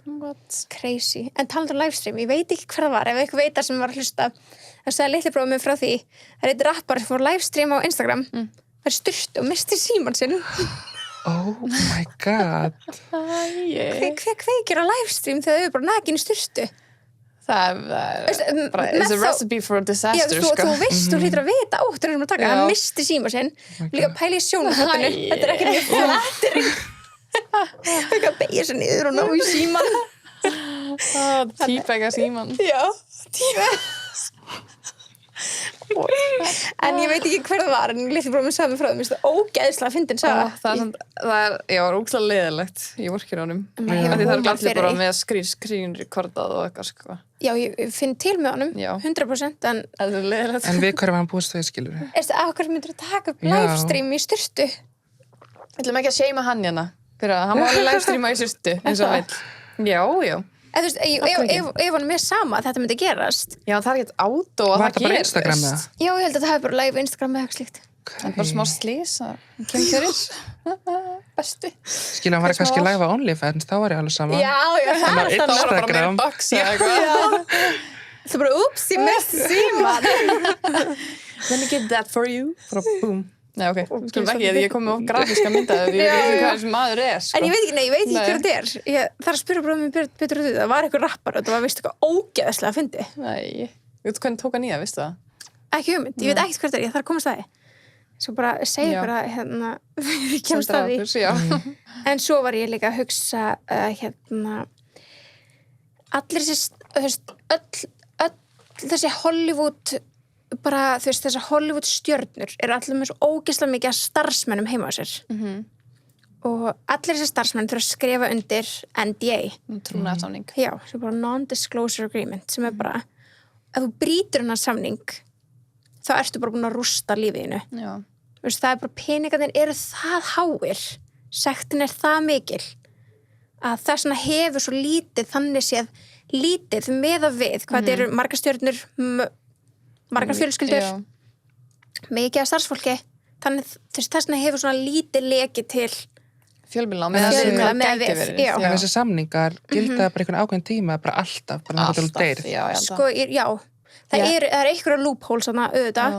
What? Crazy. En talandi um livestream, ég veit ekki hver það var, ef eitthvað veit það sem var að hlusta, það sagði litli bróðum mig frá því, það er eitt rappar sem fór livestream á Instagram, var styrst og misti síman sinn. oh my god Hver kveikir á livestream þegar þau eru bara nakin í styrstu? Það er bara, it's a Með þá- recipe for Já, disaster, þú sko. veist, þú hlýtur að vita áttur sem að taka, Já. hann misti síma sinn, líka pæli í sjónarhóttinu, Æ. þetta er ekki mjög flattering. Eitthvað beigja sér niður og ná í síman. Típega síman. Já, tíma. En ég veit ekki hver það var, en litli bróðum sagði mig frá það, mér finnst það ógeðslega fyndin saga. Það er ógæslega leiðilegt í vorkir ánum. Nei, Því það er hún var allir fyrir bara því. með screen-rekordað og eitthvað, sko. Já, ég finn til með honum, Já. 100%, en Það er leiðilegt. en við hverju var hann búist við, skilur veistu, af hverju myndir þú taka upp Já. livestream í styrtu? Við ætlum ekki að seima hann hérna. Fyrir að hann má alveg livestreama í sérstu, eins og hann vill. Já, já. Eða, þú veist, ef hann er sama að þetta myndi gerast. Já, það er ekkert átó að var það þetta bara gerist. Instagram eða? Já, ég held að það hefur bara live á Instagram með eitthvað slíkt. Það er bara smá slís að kemur fyrir. Bestu. skilur hann var kannski live á OnlyFans þá var ég alveg sama Já, það er á þannig. Það var bara Instagram. meira bucks eða eitthvað. Það er bara, ups, ég misti síman. Let me get that for you. bara boom Nei, ok. Skulum ekki, ég kom með grafíska myndaði. Ég veit ekki hvað þessi maður er, sko. En ég veit ekki, ég veit ekki Nei. hver þetta er. Ég þarf að spyrja bróðum mér betur út í það. Það var eitthvað rappar og það var vist eitthvað ógeðslega að fyndi. Nei. Þú veit hvernig tók hann í það, veistu það? Ekki hugmynd, ég veit ekkert hver þetta er, ég þarf að komast að því. Svo bara segja Já. bara, við kemst að því. Já. En svo var ég líka að hugsa, allir þessi, þú veist, öll þessi Hollywood, bara, þú veist, þessi Hollywood stjörnur eru allir með svo ógeðslega mikið af starfsmennum heima á sér. Og allir þessi starfsmenn þurfa að skrifa undir NDA. Trúnaðarsamning. Já, sem er bara non-disclosure agreement, sem er bara, ef þú brýtur hennar samning, þá ertu bara búin að rústa lífiðinu. Já. Þú veist, það er bara peningarnir eru það háir, sektin er það mikil, að þess vegna hefur svo lítið, þannig séð lítið meða við, hvað þetta eru margar stjörnur, margar fjölskyldur, Já. mikið af starfsfólki, þannig þess vegna hefur svona lítið lekið til Fjölmiðla En þessi- með með gæti við, verið. já. en þessi samningar gilda bara einhvern ákveðin tíma bara alltaf, bara náttúrulega Alltaf. deyr Já, ég held sko, já, það Já. eru einhverja loopholes þarna auðvitað Já.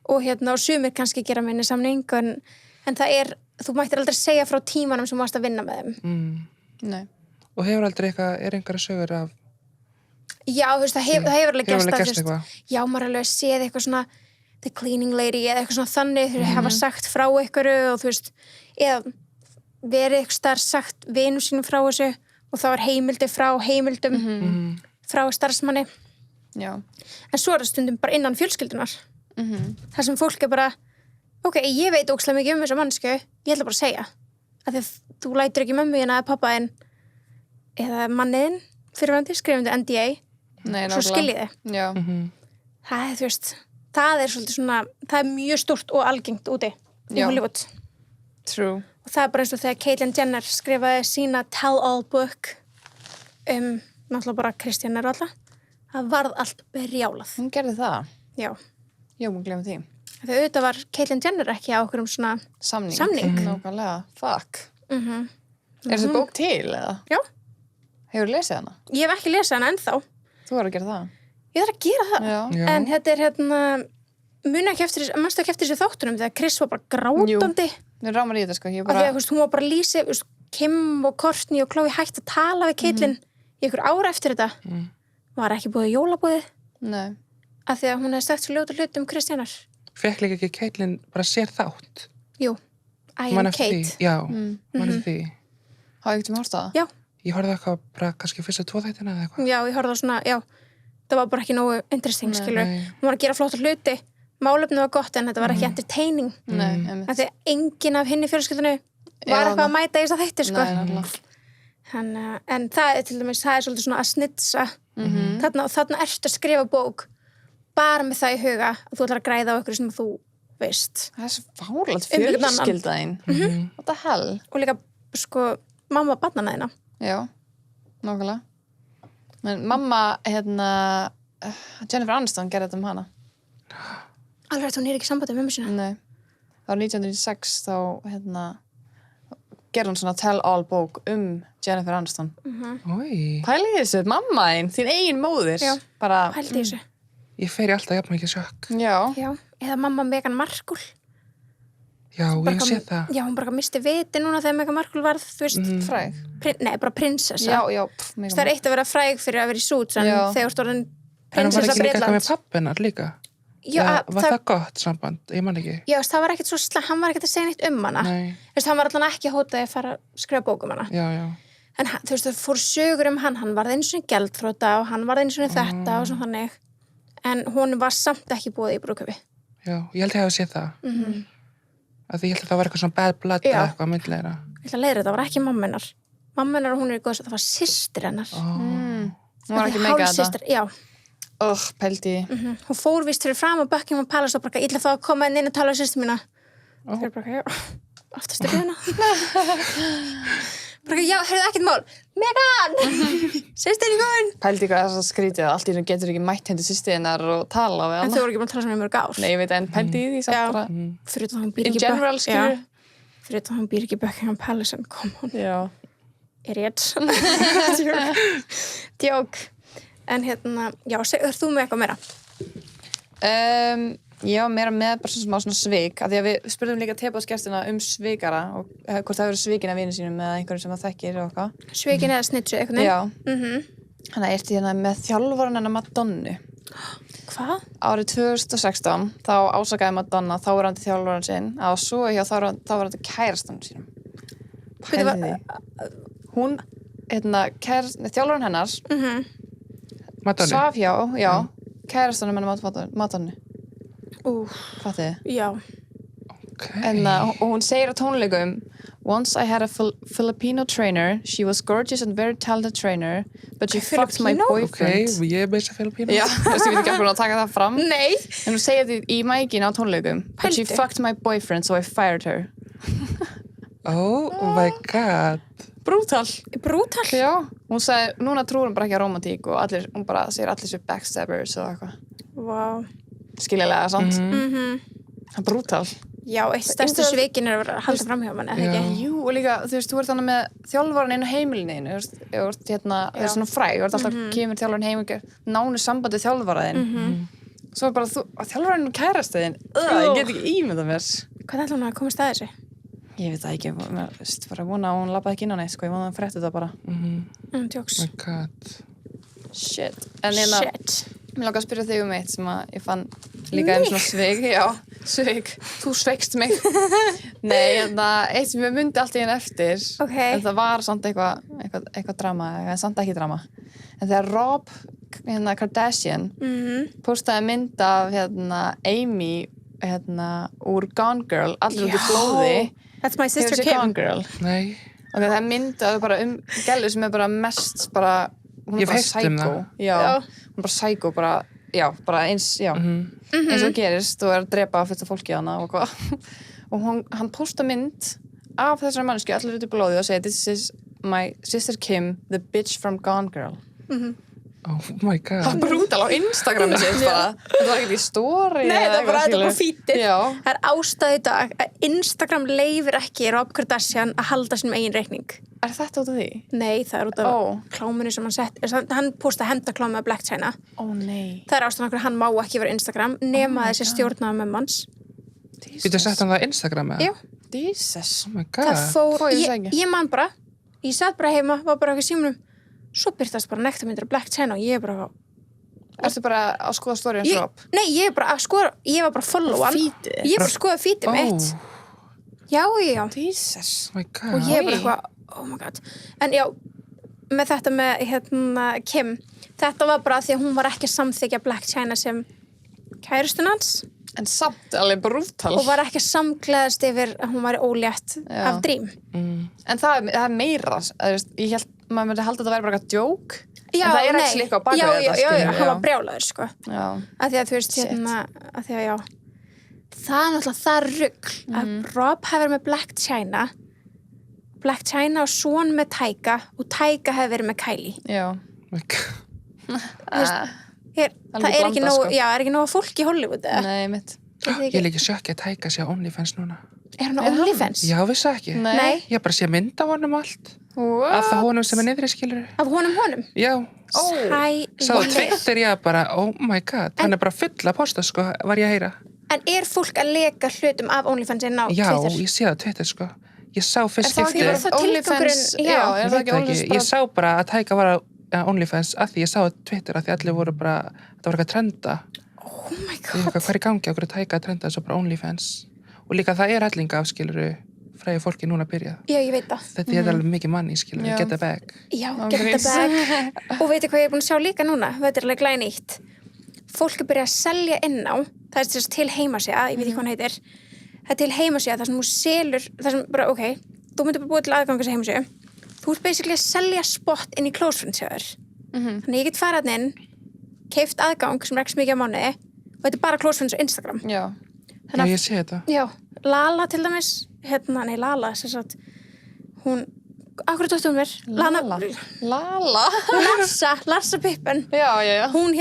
og og sumir kannski gera minni samning en það er, þú mættir aldrei segja frá tímanum sem þú varst að vinna með þeim. Nei. og hefur aldrei eitthvað, er einhverja sögur af Já, þú veist, það hefur alveg hefur gerst alveg að, gerst þú veist, eitthvað já, maður alveg séð eitthvað svona the cleaning lady eða eitthvað svona þannig þegar hafa sagt frá einhverju og þú veist, eða verið eitthvað starf sagt vinum sínum frá þessu og þá er heimildi frá heimildum frá starfsmanni Já. en svo er það stundum bara innan fjölskyldunar þar sem fólk er bara ok, ég veit ókslega mikið þessa mannsku ég ætla bara að segja að því að þú lætur ekki mömmu þína eða pappa þinn eða manniðinn fyrirvændi skrifandi NDA Nei, svo skiljið þið Já. það er, þú veist, það er svolítið svona það er mjög stórt og algengt úti í Já. Hollywood True. og það er bara eins og þegar Caitlyn Jenner skrifaði sína tell-all book náttúrulega bara Kristján alltaf, það varð allt brjálað. Hún gerði það. Já, Jú, hún glemði því. þegar auðvitað var Caitlyn Jenner ekki á okkur svona Samning. Samning. Nákvæmlega. Fuck. Mhm. Er þessi bók til, eða? Já. Hefur lesið hana? Ég hef ekki lesað hana ennþá. Þú verður að gera það. Ég þarf að gera það. Já. Já. En þetta er manstu ekki eftir þessu þáttunum þegar Chris var bara grátandi. Mér rámar í þetta, sko. Ég Af því bara... að þú veist, hún var bara að lýsa, þú veist, Kim og Courtney og Chloe hætt að tala við Caitlyn í ykkur ára eftir þetta. Var ekki búið jólabúið Nei. af því að hún hefði sagt svo ljóta hlut Kristjánar. Fekk líka ekki Caitlyn bara sér þátt? Jú, I Man am eftir því? Kate. Já, man eftir því. Hafði ekkert hórst það? Já, Ég horfði eitthvað bara kannski fyrstu 2 þættina eða eitthvað. já, ég horfði á svona, já, það var bara ekki nógu interesting, skilur. Nei. Hún var að gera flóta hluti, málefni var gott en þetta var ekki entertaining. Nei, einmitt. Af því að enginn af hinni fjölskyldunni Já, var eitthvað að mæta í þess að þætti, sko. Nei, náttúrulega. En það er til dæmis, það er svolítið svona að snitsa. Þarna ertu að skrifa bók bara með það í huga að þú ætlar að græða á ykkur sem þú veist. Það er svo fárlegt einhvern annan. fjölskyldaðinn. What the hell? Og líka, sko, mamma barnana þína. Já, nákvæmlega. Men mamma, Jennifer Aniston gerði þetta hana. Alveg að hún er ekki sambandið með mér sína. Nei. Það var 1996 þá, gerði hún svona tell-all bók Jennifer Aniston. Ói, Pælið þessu, mamma þín eigin móðir. Já. Bara, Hældi í þessu. ég fer í alltaf jafn mikið sjokk. já. Já, eða mamma Meghan Markle. Já, ég hef séð það. Já, hún bara misti viti núna þegar Meghan Markle varð, þú veist, Fræg. nei, bara prinsessa. Já, já. Það er eitt að vera fræg fyrir að vera í Suits en Já. þegar stóðan En hún var prinsessa ekki líka eitthvað Bretlands. með pappinar líka? Já, Eða var það gott samband? Ég man ekki. Já, það var ekkert svo hann var ekkert að segja neitt hana. Nei, Þú veist, hann var allan ekki hótaði að fara að skrifa bók hana. já, já. En þú veist, það fór sögur hann varð eins og gjaldþrota og hann varð eins og þetta og svona þannig. En hún var samt ekki búið í brúðkaupi. Já, ég held ég hafi séð það. Að því ég held að það var eitthvað svona bad blood Já. eða eitthvað myndleira. Ég ætla að leiðra, það var ekki mamma hennar. Mamma hennar, hún er í góðs, það var systir hennar. Hún var ekki meika þetta. Hálfsystir, já. Pældi. Hún fór vist fyrir fram á Buckingham Palace og bara, ég ætla þá að koma inn að tala um systir mína. Það er bara, já, aftastu hérna. Bara, já, heyrðu ekkert mál. Megan! Systir í góðin! Pældi hvað þess að skrítið að allt í hennu getur ekki mætt hendi sýstiðinnar og tala við En hana. þau voru ekki búin að tala saman í mörg ár. Nei, ég veit en pældi í því Já. samt bara. Fyrir það hún býr In ekki general, skilur. Fyrir það hún býr ekki í Buckingham Palace en kom hún. Já. Er ég Djók. En já, er þú með eitthvað meira? Já, meira með bara svona smá svona svik af því að við spurðum líka tebóðsgestina svikara og hvort það verður svikin af vinnu sínum eða einhverjum sem það þekkir og eitthvað. Svikin eða snitsu, eitthvað? Já. Þannig að ertu hérna með þjálfaran hennar Madonnu. Hvað? Árið 2016 þá ásakaði Madonna þáverandi þjálfaran sinn að svo hjá þáverandi kærastan sínum. Pældi því. Hún, þjálfaran hennar Madonna. svaf hjá, kærastanum hennar Madonnu. Fattið? Já. Og hún segir á tónleikum Once I had a Filipino trainer. She was gorgeous and very talented trainer, but she fucked my Filipino? boyfriend. Ok, ég er með þess að Filipínu. Já, þú veist, ég veit ekki að taka það fram. Nei. En hún segir þetta í mækin á tónleikum. But she Pældu. fucked my boyfriend, so I fired her. Oh my god. Brútal. Brútal. Já. Hún sagði, núna trúur hún bara ekki á romantík og hún bara segir allir svo backstabbers og eitthvað. Vá. Skiljalega, sant? Brútal. Já, eitt stærstu svikin er að halda fram hjá mann, eða ekki? Jú, og líka, þú veist, þú ert þannig með þjálfaran inn á heimilinu, þú veist, þú ert það er svona fræg, þú ert alltaf kemur þjálfaran heim og nánu sambandi þjálfaraðinn. Svo er bara þjálfaran kærastiðinn, ég get ekki ímyndað mér. Hvað ætla hún að komast að þessu? Ég veit það ekki, þú veist, bara vona að hún labbaði ekki inn á neitt, sko, ég vona að hún frétti þetta bara. Tjóks. Oh my god. Shit. En Shit. mér langar að spyrja þig eitt sem að ég fann líka svona svik, já, svik, þú sveikst mig. Nei, eitt sem ég myndi allt í henni eftir, en það var samt eitthvað drama, en samt ekki drama. En þegar Rob Kardashian postaði mynd af Amy úr Gone Girl, allir út í blóði. That's my sister Hefur séð Gone Kim. Girl? Nei. Ok, það er mynd bara gælu sem er bara mest bara, hún Ég er bara hef heyrt það. Já, hún er bara psycho, bara eins, eins og gerist og er að drepa fullt af fólki hana og hvað. Og hann posta mynd af þessari mannsku, allir út í blóði og segir, this is my sister Kim, the bitch from Gone Girl. Oh my god. Það brútal á Instagrami sitt bara. Þetta var ekki í story. Nei, það var bara þetta bara fítið. Já. Það er ástæði í dag að Instagram leifir ekki Rob Kardashian að halda sínum eigin reikning. Er þetta út af því? Nei, það er út af kláminu sem hann sett. Hann postaði hefndaklámi með Black China. Nei. Það er ástæðan okkur hann má ekki vera Instagram nema þessi stjórnaða með manns. Getur sett hann það á Instagram eða? Já. Jesus. Oh my god. Það fór, Hvað ég segi? ég man bara, ég satt bara heima, var bara ekki símanum, svo byrtast bara nektarmyndir af Black China og ég bara, Ertu bara að skoða story hans Rob? nei, ég var bara að follow hann. Feedið? Ég bara skoða feedið mitt. Já. Jesus. Oh my god. Og ég bara eitthvað, oh my god. En já, með þetta með Kim, þetta var bara því að hún var ekki að samþykja Black China sem kærustun hans En samt alveg brútal. og var ekki að samgleðast yfir að hún væri ólétt af Dream. En það er meira. Ég held, maður myndi halda að þetta væri bara eitthvað djók. Já, en það er nei. ekki líka á baka Já, þetta. hann var brjálaður, sko. Já. Af því að þú veist, af því að já, það er náttúrulega það rugl að Rob hefur verið með Black China og son með Tyga og Tyga hefur verið með Kylie. Já. Oh my god. Það er ekki blanda, nóg, sko. já, er ekki nóg fólk í Hollywood, eða? Nei, mitt. Ég er líka sjokk að Tyga sé á OnlyFans núna. Er hann á OnlyFans? Já, vissi ekki. Nei. Ég bara sé mynd af honum allt. What? Af það honum sem er niðri, skilur. Af honum? Já. Sáðu Sælir. Twitter, ég bara, oh my god. Hann er bara full að posta, sko, var ég að heyra. En er fólk að leka hlutum af OnlyFans inn á Já, Twitter? ég sé það á Twitter, sko. Ég sá fyrst það ekki bara skipti. það tilgangurinn? Já, er Ég það veit ekki það OnlyFans ekki. Ég sá bara að Tyga var á OnlyFans að því ég sá á Twitter að því allir voru bara, það var eitthvað trenda. Oh my Ég god. hvað er í gangi okkur að Tyga að trenda þessu bara OnlyFans. Og líka það er hellinga af, skiluru, fræði fólki núna að byrja. Já, ég veit það. Þetta er alveg mikið manni, skiluru, Já. get a bag. Já, Án get the gríns. bag. Og veitir hvað ég er búin að sjá líka núna? Þetta er alveg glænýtt. Fólk er byrjað að selja inn á, það er þess til heimasíða, ég veit ekki hvað hann heitir. Það er til heimasíða, þar sem þú selur, þar sem bara, ok, þú myndir bara búið til aðgangas heimasíðu. Þú ert basically að selja spot inn í close friends hjá þér. Þannig ég get farað inn, keypt aðgang sem er ekki smikið á mánuði og þetta er bara close friends á Instagram. Já. Já, ég sé þetta. Já, Lala til dæmis, Lala, sem sagt, hún, akkur dóttir hún mér? Lala? Larsa Pippen. Já. Hún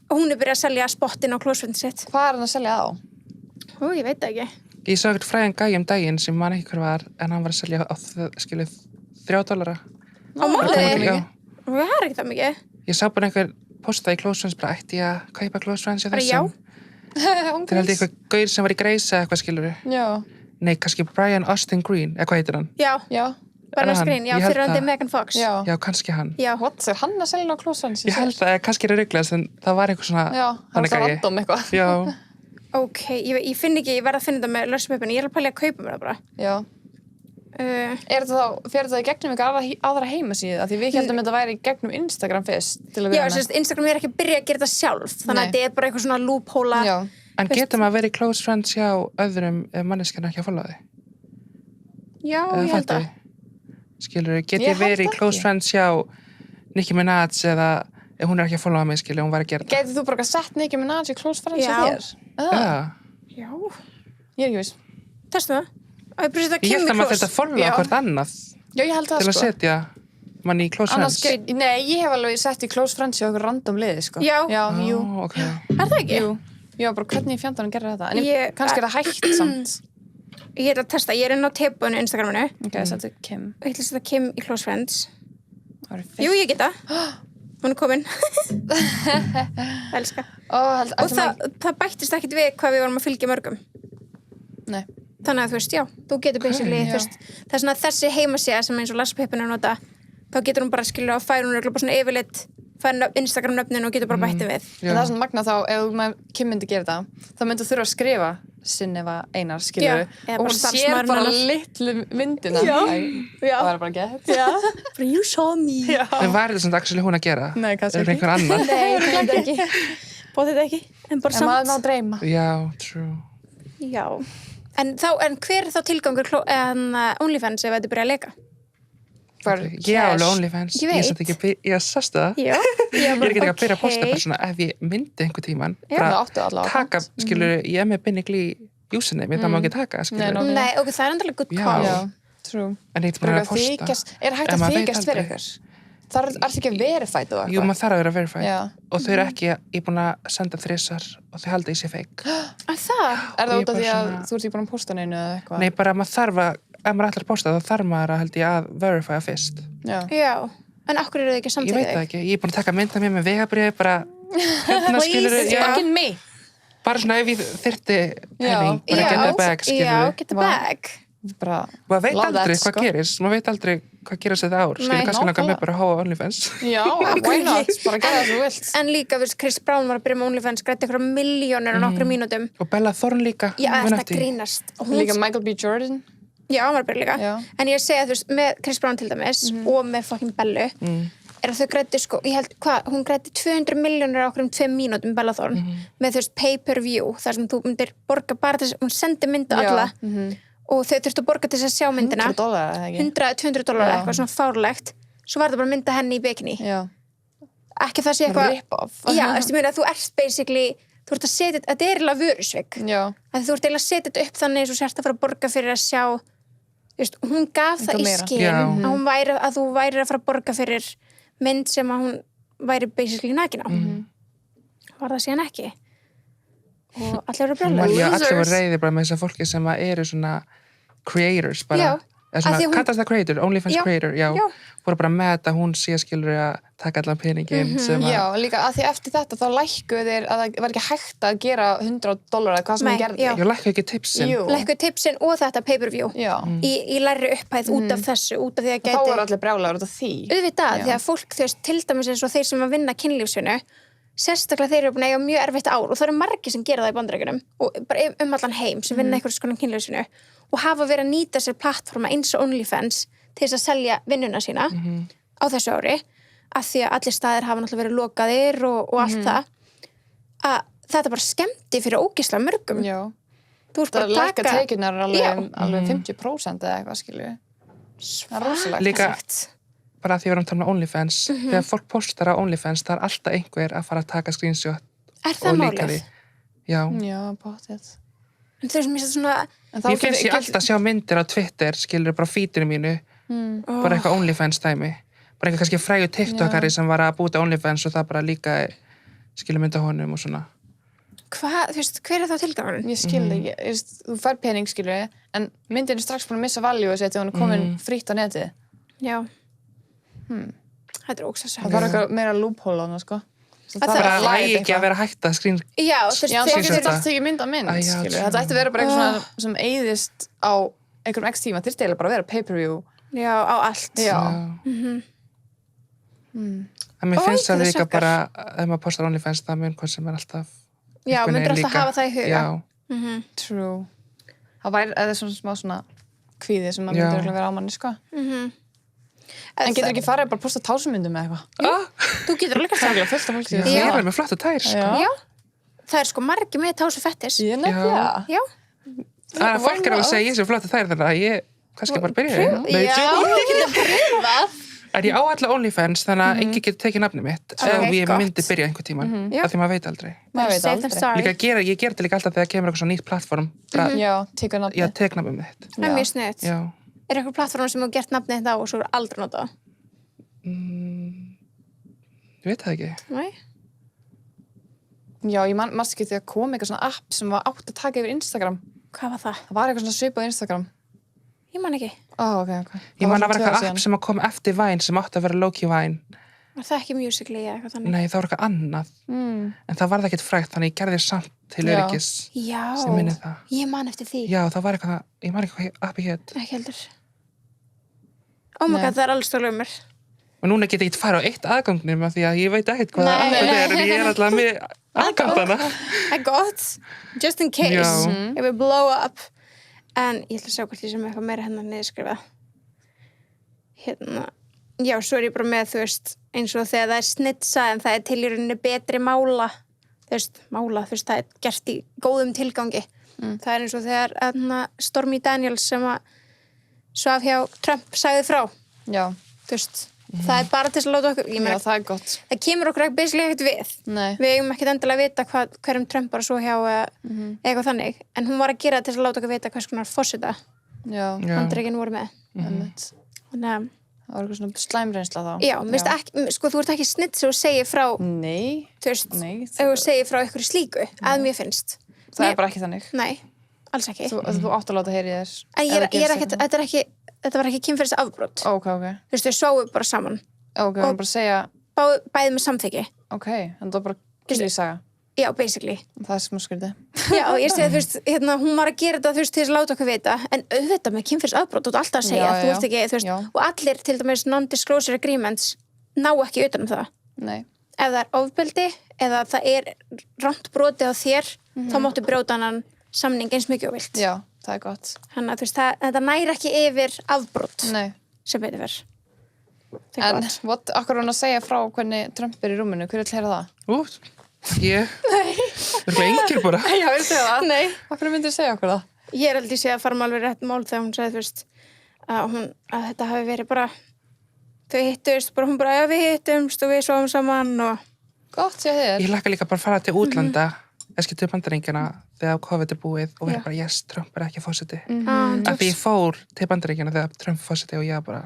hún er byrjað að selja spottin á close friends sitt. Hvað er hann að selja á? Ó, ég veit það ekki. Ég sá eitthvað fræðan gæi daginn sem man ekki hver var, en hann var að selja á, skilu, $3. Á mánuði? Já. Og það er ekki það mikið. Ég sá bara einhver posta í Close Friends, bara ætti ég að kaupa Close Friends í Bara já. þessum. Það er held eitthvað gaur sem var í Grey's eða eitthvað, skiluru. Já. Nei, kannski Brian Austin Green, eða hvað heitir hann? Já. Bara Er með hann? skrín, já, Ég held fyrir hann það. Megan Fox. Já. Já, kannski hann. Já. What? Er hann að selja á Close Friends? Ég held að kannski er að rugglaðast, en það var eitthvað svona Já, það var það random eitthvað. Já, Ok, ég finn ekki, ég verð að finna þetta með Larsa Pippen. Ég er að pæla að kaupa mér það bara. Já. Er þetta þá, fyrir þetta í gegnum ykkur aðra heimasíðu? Af því við heldum þetta væri í gegnum Instagram fyrst til að Já, vera sérst, Instagram er ekki að byrja að gera þetta sjálf. Þannig Nei. að þetta er bara eitthvað svona loophole. Já. en getur maður að vera í Close Friends hjá öðrum ef manneskjarna ekki að followa þig? Já, ég held að. Skilur, get Ég ég verið held í Close ekki. Friends hjá Nicki Minaj eða ef hún er ekki að followa mig, skilur, hún var að gera það. Gætið þú bara sett Nicki Minaj í Close Friends Já. hjá þér? Já, Já. Ég er ekki viss. Testu það? Og ég bara setja ég Kim held í að maður close. þetta followa Já. hvort annað Já, ég held það til að sko. setja mann í Close Annars, Friends. nei, ég hef alveg sett í Close Friends hjá okkur random liði, sko. Já. jú. Ok. Er það ekki? Jú. Já, bara hvernig í fjandanum gerir þetta? En kannski er það hægt samt. Ég ætla að testa, ég er inn á teppunni Instagraminu. Ok, þetta er Kim. Og ég ætla að setja Kim í close friends. Það var fyrst. Jú, ég geta. Hún er komin. Elska. Og það bættist ekkit við hvað við vorum að fylgja mörgum. Nei. Þannig að þú veist, já, þú getur basically, já. þú veist, það er svona þessi heimasíða sem eins og Larsa Pippen er að nota, þá getur hún bara skilja að færa hún bara svona yfirleitt, færa Instagram nöfnin og getur bara bætti við. En það er svona magna þá, ef Kim myndi gera þetta, þá myndi þú þurfa að skrifa Sinneva Einar, skilur Já, eða og bara hún sér starfsmaðurinn bara hennar. litlu myndina. Já. Já. Það var bara gett. Já. Bara, you saw me. Já. En var þetta svona actually hún að gera? Nei, kannski Er einhver annar? Nei, þetta ekki. Bóð þetta ekki. En bara En maður má samt. dreyma. Já, true. Já. En hver er þá tilgangur OnlyFans ef þetta byrja að leika? Ég á alveg OnlyFans. Ég veit. satt ekki, ég sástu það. Já. Ég er ekki að byrja að posta bara svona ef ég myndi einhver tíman. Já. Það áttu allavega. Taka, skilur, ég er með Binnigli username, það má ekki taka, skilur. Nei, Nei, ok, það er endalega good Já. call. Já, true. En ég er Bara bara að posta. Er hægt En að maður veit þykjast fyrir aldrei. ykkur? Það er ekki að verified og Jú, maður þarf að vera verified Já. og þau eru ekki, ég er búin að senda 3 og þau halda í sig fake Að það? Er það Ég út af bara því að svona- þú ert ekki búin að posta neinu eða eitthvað? Nei, bara maður þarf að, ef maður ætlar að posta þá þarf maður að held ég að verifya fyrst Já. Já, en akkur eru þau ekki Ég samtíðið veit það ekki, ég er búin að taka mynda mér með vegabriði bara, hérna skilur Please, Fucking me. bara svona ef ég þyrfti Já. penning, bara Já, get the bag, Já, skilur get the Vá. bag Bara, maður veit love that, aldrei sko. hvað gerist, maður veit aldrei hvað gerist þetta ár, skilur Nei, kannski langar nákvæmlega. mig bara að hóa OnlyFans Já, why not? Bara gera það svo vilt. En líka, veist, Chris Brown var að byrja með OnlyFans grætti eitthvað miljónir á nokkrum mínútum og Bella Thorne líka Já, mun þetta eftir því. grínast Og hún, Líka Michael B. Jordan. Já, hann var að byrja líka Já. En ég segi að þú veist, með Chris Brown til dæmis og með fucking Bellu er að þau grætti sko, ég held, hún grætti 200 miljónir á okkur 2 mínútum Bella Thorne með þú veist pay-per-view þar sem þú myndir borga bara til þess hún sendi mynd á Já. alla og þau þurftu að borga til þess að sjá myndina $100 eða ekki? 100-200 Já. eitthvað svona fárlegt svo var það bara mynda henni í bikini Já. ekki það sé eitthvað Rip-off. já, þú meina að þú ert basically þú ert að setja, þetta er eiginlega vörusvik Já. að þú ert eiginlega að setja þetta upp þannig eins og sért að fara að borga fyrir að sjá þú veist, hún gaf það Eitthvað í meira. skinn Já. að þú væri að fara að borga fyrir mynd sem að hún væri basically nakin á var það síðan ekki og allir eru Maður- brjóðlega já, allir var reyði bara með þessar fólki sem að eru svona creators bara, Já, eða af því svona, að hún- kallast það creator, OnlyFans Já, creator, já, já. voru bara með þetta hún sé skilur að taka allan peningin sem að, Já, líka að því eftir þetta þá lækkuðu þeir að það var ekki hægt að gera $100 eða hvað sem Nei, hún gerði. já. ég lækka ekki tipsin Jú. lækkuð tipsin og þetta pay-per-view Já. í læri upphæð út af þessu út af því að Þá gæti voru allir brjálagur út af því. auðvitað, Já. því að fólk þú veist, til dæmis eins og þeir sem að vinna kynlífsvinnu sérstaklega þeir eru búin að eiga mjög erfitt ár og það eru margir sem gera það í Bandaríkjunum og bara allan heim sem vinna einhverjum skoðan kynlífsvinnu og hafa verið að nýta sér plattforma eins og OnlyFans til þess að selja vinnuna sína á þessu ári af því að allir staðir hafa náttúrulega verið lokaðir og allt það að þetta bara skemmti fyrir ógeðslega mörgum Já. þú ert Það bara er að lækka taka tekjurnar Já. alveg 50% eða eitthvað, skilju. Það er rosalegt. líka Svart. bara því við erum að tala um OnlyFans þegar fólk postar á OnlyFans það er alltaf einhver að fara að taka screenshot er það og líka málið? því já, Já, bóttið. En þau sem ég svona En ég finnst ég alltaf að sjá myndir á Twitter skilur bara fítinu mínu bara eitthvað OnlyFans dæmi bara eitthvað kannski frægur TikTokari sem var að búta OnlyFans og það bara líka skilur mynda honum og svona hvað, þú veist, hver er þá tilgangurinn? Ég skil ekki, þú fær pening, skilju, en myndin er strax búin að missa value þessi þegar hún er komin frítt á netið. Já. Þetta er ógst að Það var eitthvað meira loophole á hana, sko. það bara er lægi ekki að vera hægt að skrín Já, þú veist, Já, þeir það getur þetta. allt tekið mynd á mynd, Æ, já, skilju. true. Þetta ætti að vera bara eitthvað svona sem eyðist á einhverjum x tíma. Þyrfti eiginlega bara að vera pay-per-view. Já, á allt. Já. en mér finnst það það líka sjokkar. bara ef maður postar OnlyFans það mun hvað sem er alltaf Já, einhvern myndir veginn alltaf líka. hafa það í huga. já, True. Það væri, eða svona smá svona kvíði sem maður Já. myndir örugglega vera á manni, sko. En getur ekki farið bara að posta tásumyndum með eitthvað? Þú getur líka Það er það. alveg fullt af fólki. ég er alveg með flotta tær sko. Já. Það er sko margir með tásu fettis. Ég nefndi Já. það. Já. það er fólk er að segja ég sé flotta tær þannig að ég kannski bara byrja Já, ég getur pröfað. er ég á alla OnlyFans þannig að enginn getur tekið nafni mitt ef ég gott. myndi byrja einhvern tíman Já. af því maður veit aldrei Maður veit Safe than aldrei. sorry. líka ég ger þetta líka alltaf þegar kemur eitthvað svona nýtt plattform bara, Já, tekur nafni. ég tek nafnum mitt Það er mjög sniðut. já, Er eitthvað plattform sem þú gert nafnið þetta á og svo er aldrei notað? ég veit það ekki Nei. Já, ég manst ekki þegar kom eitthvað svona app sem var átt að taka yfir Instagram. Hvað var það? Það var eitthvað svona svipað á Instagram. Ég man ekki. Ok. ég man að vera svona 2 ár eitthvað síðan. app sem að kom eftir Vine sem átti að vera low-key Vine Var það ekki Musical.ly eða eitthvað þannig? nei það var eitthvað annað en það var það ekkert frægt þannig ég gerði samt til Já. öryggis Já. sem minni það Ég man eftir því. já það var eitthvað ég man ekki hvað appi hétt Ekki heldur. Oh my Nei. god, það er alls stóla um mér. og núna get ég ekki fara á eitt aðgangnum af því að ég veit ekkert hvað Nei, appi nei. er en ég er alltaf með aðgangana Það er gott. Just in case. Já. If we blow up. En ég ætla að sjá hvort ég sem eitthvað meira hennar niðurskrifað. Hérna. Já, svo er ég bara með, þú veist, eins og þegar það er snitsa en það er til í rauninni betri mála. Þú veist, það er gert í góðum tilgangi. Það er eins og þegar Stormy Daniels sem að svaf hjá Trump sagði frá. Já, Þú veist, það er bara til að láta okkur, ég já, meina, það er gott. það kemur okkur basically ekkert við. Nei. Við eigum ekkert endilega að vita hverjum Trump bara svo hjá eða eitthvað þannig. En hún var að gera það til að láta okkur vita hvers konar fórseta Já, já. Bandaríkin voru með. einmitt. Þannig að, Það var eitthvað svona slæmreynsla þá. Já, ekki, sko, þú ert ekki snitt sem þú segir frá, Nei, þú veist, nei. ef þú segir frá ykkur slíku, að mér finnst. Það er bara ekki þannig. Nei, alls ekki. Þú átt að láta heyri þér. En ég er ekkert, þetta var ekki kynferðis afbrot. Ok. Þú veist, þau sváu bara saman. Ok, hún bara segja, Bæði með samþykki. ok, en það var bara kynlífsaga. Já, basically. Það er sem að skrýti. Já, ég segi, þú veist, hún var að gera þetta, þú veist, til þess að láta okkur vita, en auðvitað með kynferðis afbrot, þú ert alltaf að segja, þú ert ekki, þú veist, og allir, til dæmis non-disclosure agreements, ná ekki utan það. Nei. Ef það er ofbeldi, eða það er rangt brotið á þér, þá máttu brjóta hann samning eins mikið og vilt. Já, það er gott. Þannig að, þú veist, þetta næri ekki yfir afbrot, Nei. sem betur verð. En, akkur hún að segja frá hvernig Trump er í rúminu, hver vil heyra það? Ég? Nei. Það er engir bara. Já, ég vil segja það. Nei. Akkur myndir segja okkur það? Ég er aldrei séð að fara alveg rétt mál þegar hún sagði, þú veist, að þetta hafi verið bara, þau hittust, bara hún bara, já, við hittumst og við sváum saman og... Gott, séð þér. Ég lakka líka bara að fara til útlanda, eða til Bandaríkjana þegar COVID er búið og vera bara, yes, Trump er ekki fósiti. Af því ég fór til Bandaríkjana þegar Trump fósiti og ég bara,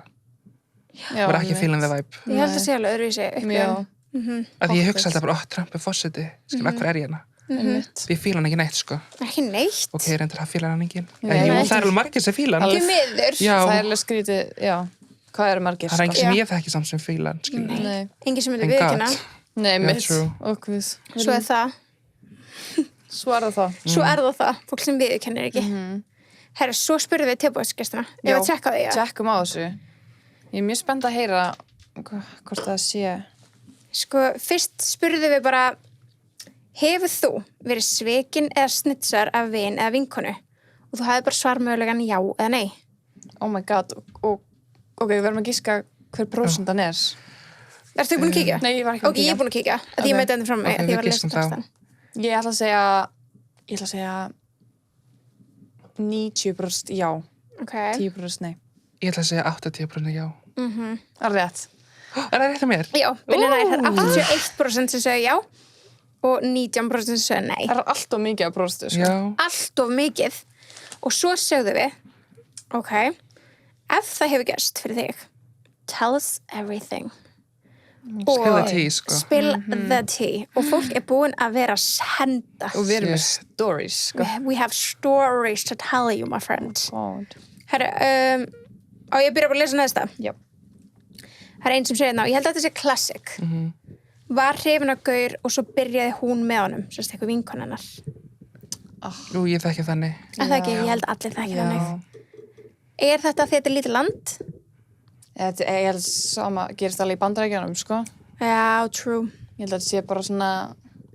var ekki feeling the vibe. Ég held að segja alveg öðruvísi Af því ég hugsa alltaf bara, Trump er fósiti, akkur er ég hérna? Því ég fíla hann ekki neitt, sko. Ekki neitt? Ok, reyndir það fílar hann ekki. En jú, það er alveg margir sem fíla hann. Ekki miður. Já. Það er alveg skrítið, já. Hvað eru margir? Það er engin sem ég þekki samt sem fíla hann, skilur. Nei. Engin sem Thank myndi viðkynna. God. Nei, mitt. true. Okkur. Svo er það. Svo er það. Svo er það. Fólk sem viðkennir ekki. Herra, svo spurðum við tilbúðsgestina. Ef að tjekka því, Tjekkum á þessu. Ég er mjög spennt að heyra hvort það sé. Sko, fyrst spurðum við bara, hefur þú verið svikin eða snitsar af vin eða vinkonu? Og þú hafði bara svarmögulegan já eða nei. Oh my god. Og ok, við verðum að gíska hver prósentan er. Ertu búin að kíkja? Nei, ég var ekki Ok, ég er búin að kíkja. Að ég meiti endur fram mig. Ok, Því ég var að við lesa giskum þá. textan. Ég ætla að segja 90% já. Ok. 10% nei. Ég ætla að segja 80% já. Það er rétt. Er það rétt að mér? Já, það er 81% sem segja já og 19% sem segja nei. Það er alltof mikið af próstu, sko. Já. Allt of mikið. Og svo sögðu við, ok, ef það hefur gerst fyrir þig, tell us everything. Spill the tea, sko. Spill the tea. Og fólk er búin að vera að senda. Og við erum með stories, sko. We have stories to tell you, my friend. God. Herra, á ég byrja bara að lesa næsta. Já. Það er einn sem segir ná, ég held að þetta sé classic. Var hrifin af gaur og svo byrjaði hún með honum, sérst eitthvað vinkon hennar. Jú, ég þekki þannig. En það ekki, ég held að allir þekki þannig. Er þetta því þetta er lítið land? Ég held sama gerist alveg í Bandaríkjunum, sko. Já, true. Ég held að þetta sé bara svona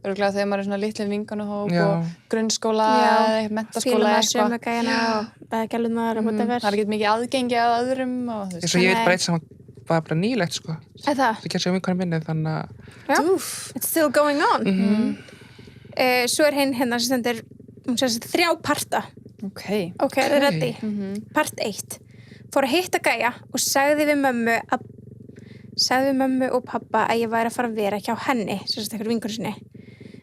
örugglega þegar maður er svona litli vinkonahóp Já. og grunnskóla eða menntaskóla Fíla eða maður sömu gæjana og gælunar og whatever. Það er ekki mikið aðgengi að öðrum og þú veist. Svo ég veit bara eitt sem var bara nýlegt, sko. Er það? Það gerði sér vinkonum minni, þannig að... Já, it's still going on. Svo er hérna sem stendur, hún segir 3 parta. Ok. Ok, er það ready? Part 1. Fór að hitta gæja og sagði við mömmu og pappa að ég væri að fara að vera hjá henni, sérst eitthvað vinkonu sinni.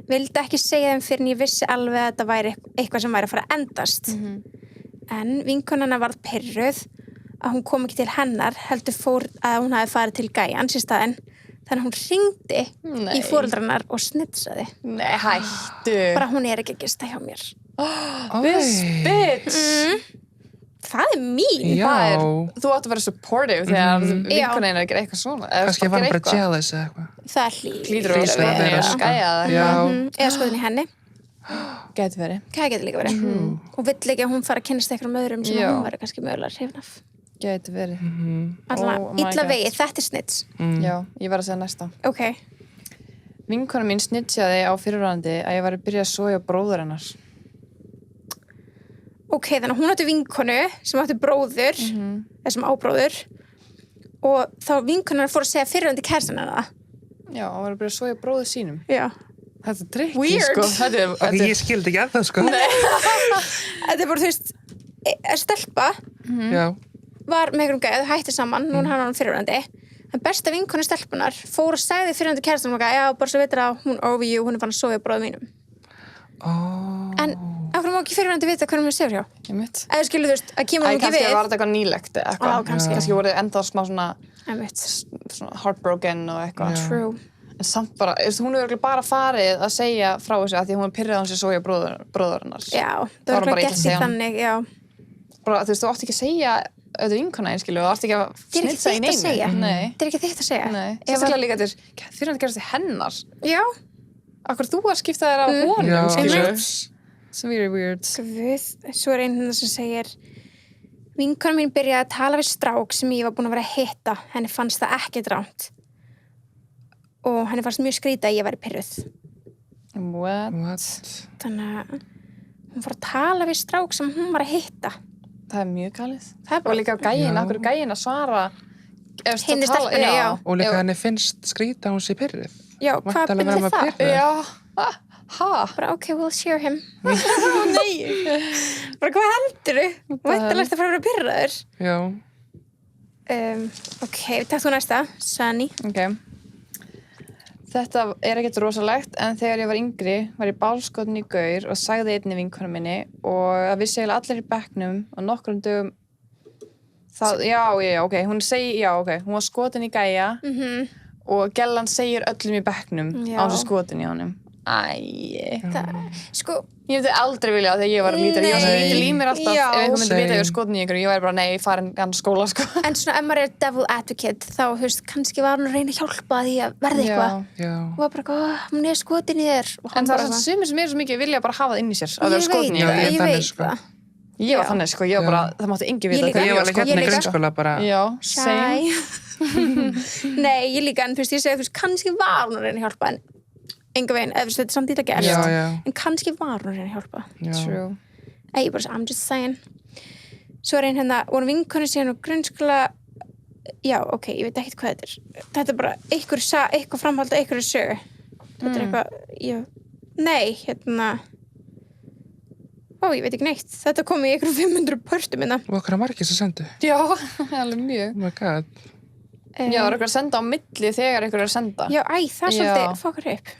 Vildi ekki segja þeim fyrir en ég vissi alveg að þetta væri eitthvað sem væri að fara að endast. En vinkonana varð pirruð að hún kom ekki til hennar, heldur fór að hún hafi farið til gæjans í staðinn. Þannig að hún hringdi í foreldrarnar og snitsaði. Nei, hættu. Bara hún er ekki að gista hjá mér. This bitch. Það er mín. Já. Þú átt að vera supportive þegar vinkonin er að gera eitthvað svona. Kannski var hann bara jealous eða eitthvað. Það er Hlýtur að Hlýtur að vera vera, að sko. skæja það. Já. Eða skoðin í henni. Gæti verið. Það getur líka verið. Og vill ekki að hún fara að kynnast eitthvað öðrum sem Já. hún verður kannski mögulega hrifin af. Gæti verið. Allavega, Oh my illa God. vegi, þetta er snitts. Já, ég var að segja næsta. Ok. Vinkona mín snitjaði á fyrirvarandi að ég var að byrja að soja bróður hennar. Ok, þannig að hún átti vinkonu sem átti bróður, þessum ábróður, og þá vinkonar fór að segja fyrirvændi kærstan hennar. Já, hann var að byrja að soja bróður sínum. Já. Þetta er tricky, Weird. sko. Þetta Ok, ég skildi ekki að það, sko. Þetta er bara, þú veist, stelpa Já. var með einhverjum gæð, hætti saman, núna hann fyrirvændi. En besta vinkonu stelpunar fór að segja fyrirvændi kærstan hennar, já, bara svo veitir að hún over you, hún er fann að soja bróður mínum. Ó. En af hverju má ekki fyrirvændi vita hvernig maður sefur hjá? Ég mitt. Eða skilur þú veist, að kemur hún ekki Kannski við? var þetta eitthvað nýlegt eða eitthvað. Kannski voru þið enda smá svona heartbroken og eitthvað. True. En samt bara, hún hefur bara farið að segja frá þessu að því hún pyrrið hann sér svo hjá bróður hennar. Já, það var bara gert í þannig, já. Bara, þú átti ekki að segja auðvitað vinkona einn, skilju, og þú átti ekki að snitsa í neinu. Það er ekki þitt að segja. Nei, sérstaklega líka fyrir að gerast þið hennar. Já. Akkur þú að skipta þér á honum, skilju. It's very weird. Guð, svo er einn sem segir vinkona mín byrjaði að tala við strák sem ég var búin að vera að hitta. Henni fannst það ekkert rámt. Og henni fannst mjög skrýta að ég væri pirruð. What? Þannig að hún fór að tala við strák sem hún var að hitta. Það er mjög galið. Og líka gæin, akkur gæin að svara hinni stelpunni, já. Og líka henni finnst skrýta hún sé pirrið. Já, hvað byrði það? Já, bara ok, we'll share him. Nei. Bara hvað heldurðu? Væntanlegt að fara að vera pirraður. Já. Ok, takk þú næsta, Sunny. Ok. Þetta er ekkert rosalegt, en þegar ég var yngri var ég bálskotin í gaur og sagði einni vinkonu minni og að vissi eiginlega allir í bekknum og nokkrum dögum ok, hún var skotin í gæja og gellan segir öllum í bekknum á þessu skotin í honum. Sko, ég myndi aldrei vilja þegar ég var lítil. Ég var svo lítil í mér alltaf ef einhver myndi vita að ég var skotin í einhverju. Ég væri bara, nei, farin hann skóla, sko. En svona, ef maður er devil advocate, þá, þú veist, kannski var hún að reyna að hjálpa því að verði eitthvað. Og var bara, hún er skotin í þér. En það er sumir sem eru svo mikið vilja bara hafa það inn í sér að vera skotin í einhverju. Ég veit það. Ég var þannig, sko. Ég var bara, það mátti enginn vita Ég var líka hérna í grunnskóla bara. Já, same. Nei, ég líka, en þú veist, ég segi, þú veist, kannski var hún að reyna að hjálpa, en enga veginn, eða þetta er samt illa gerst en kannski var hún að reyna að hjálpa. True. I'm just saying. Svo er einn hérna, voru vinkonu síðan á grunnskóla já, ok, ég veit ekkert hvað þetta er bara eitthvað framhald af einhverju sögu. Þetta er eitthvað, nei, hérna ég veit ekki neitt. Þetta kom í einhverjum 500 pörtum minna. Og okkar margir sem sendu. Já, alveg mjög. Oh my god. Já, það er eitthvað að senda á milli þegar eitthvað er að senda. Já, það er svolítið fokkar upp.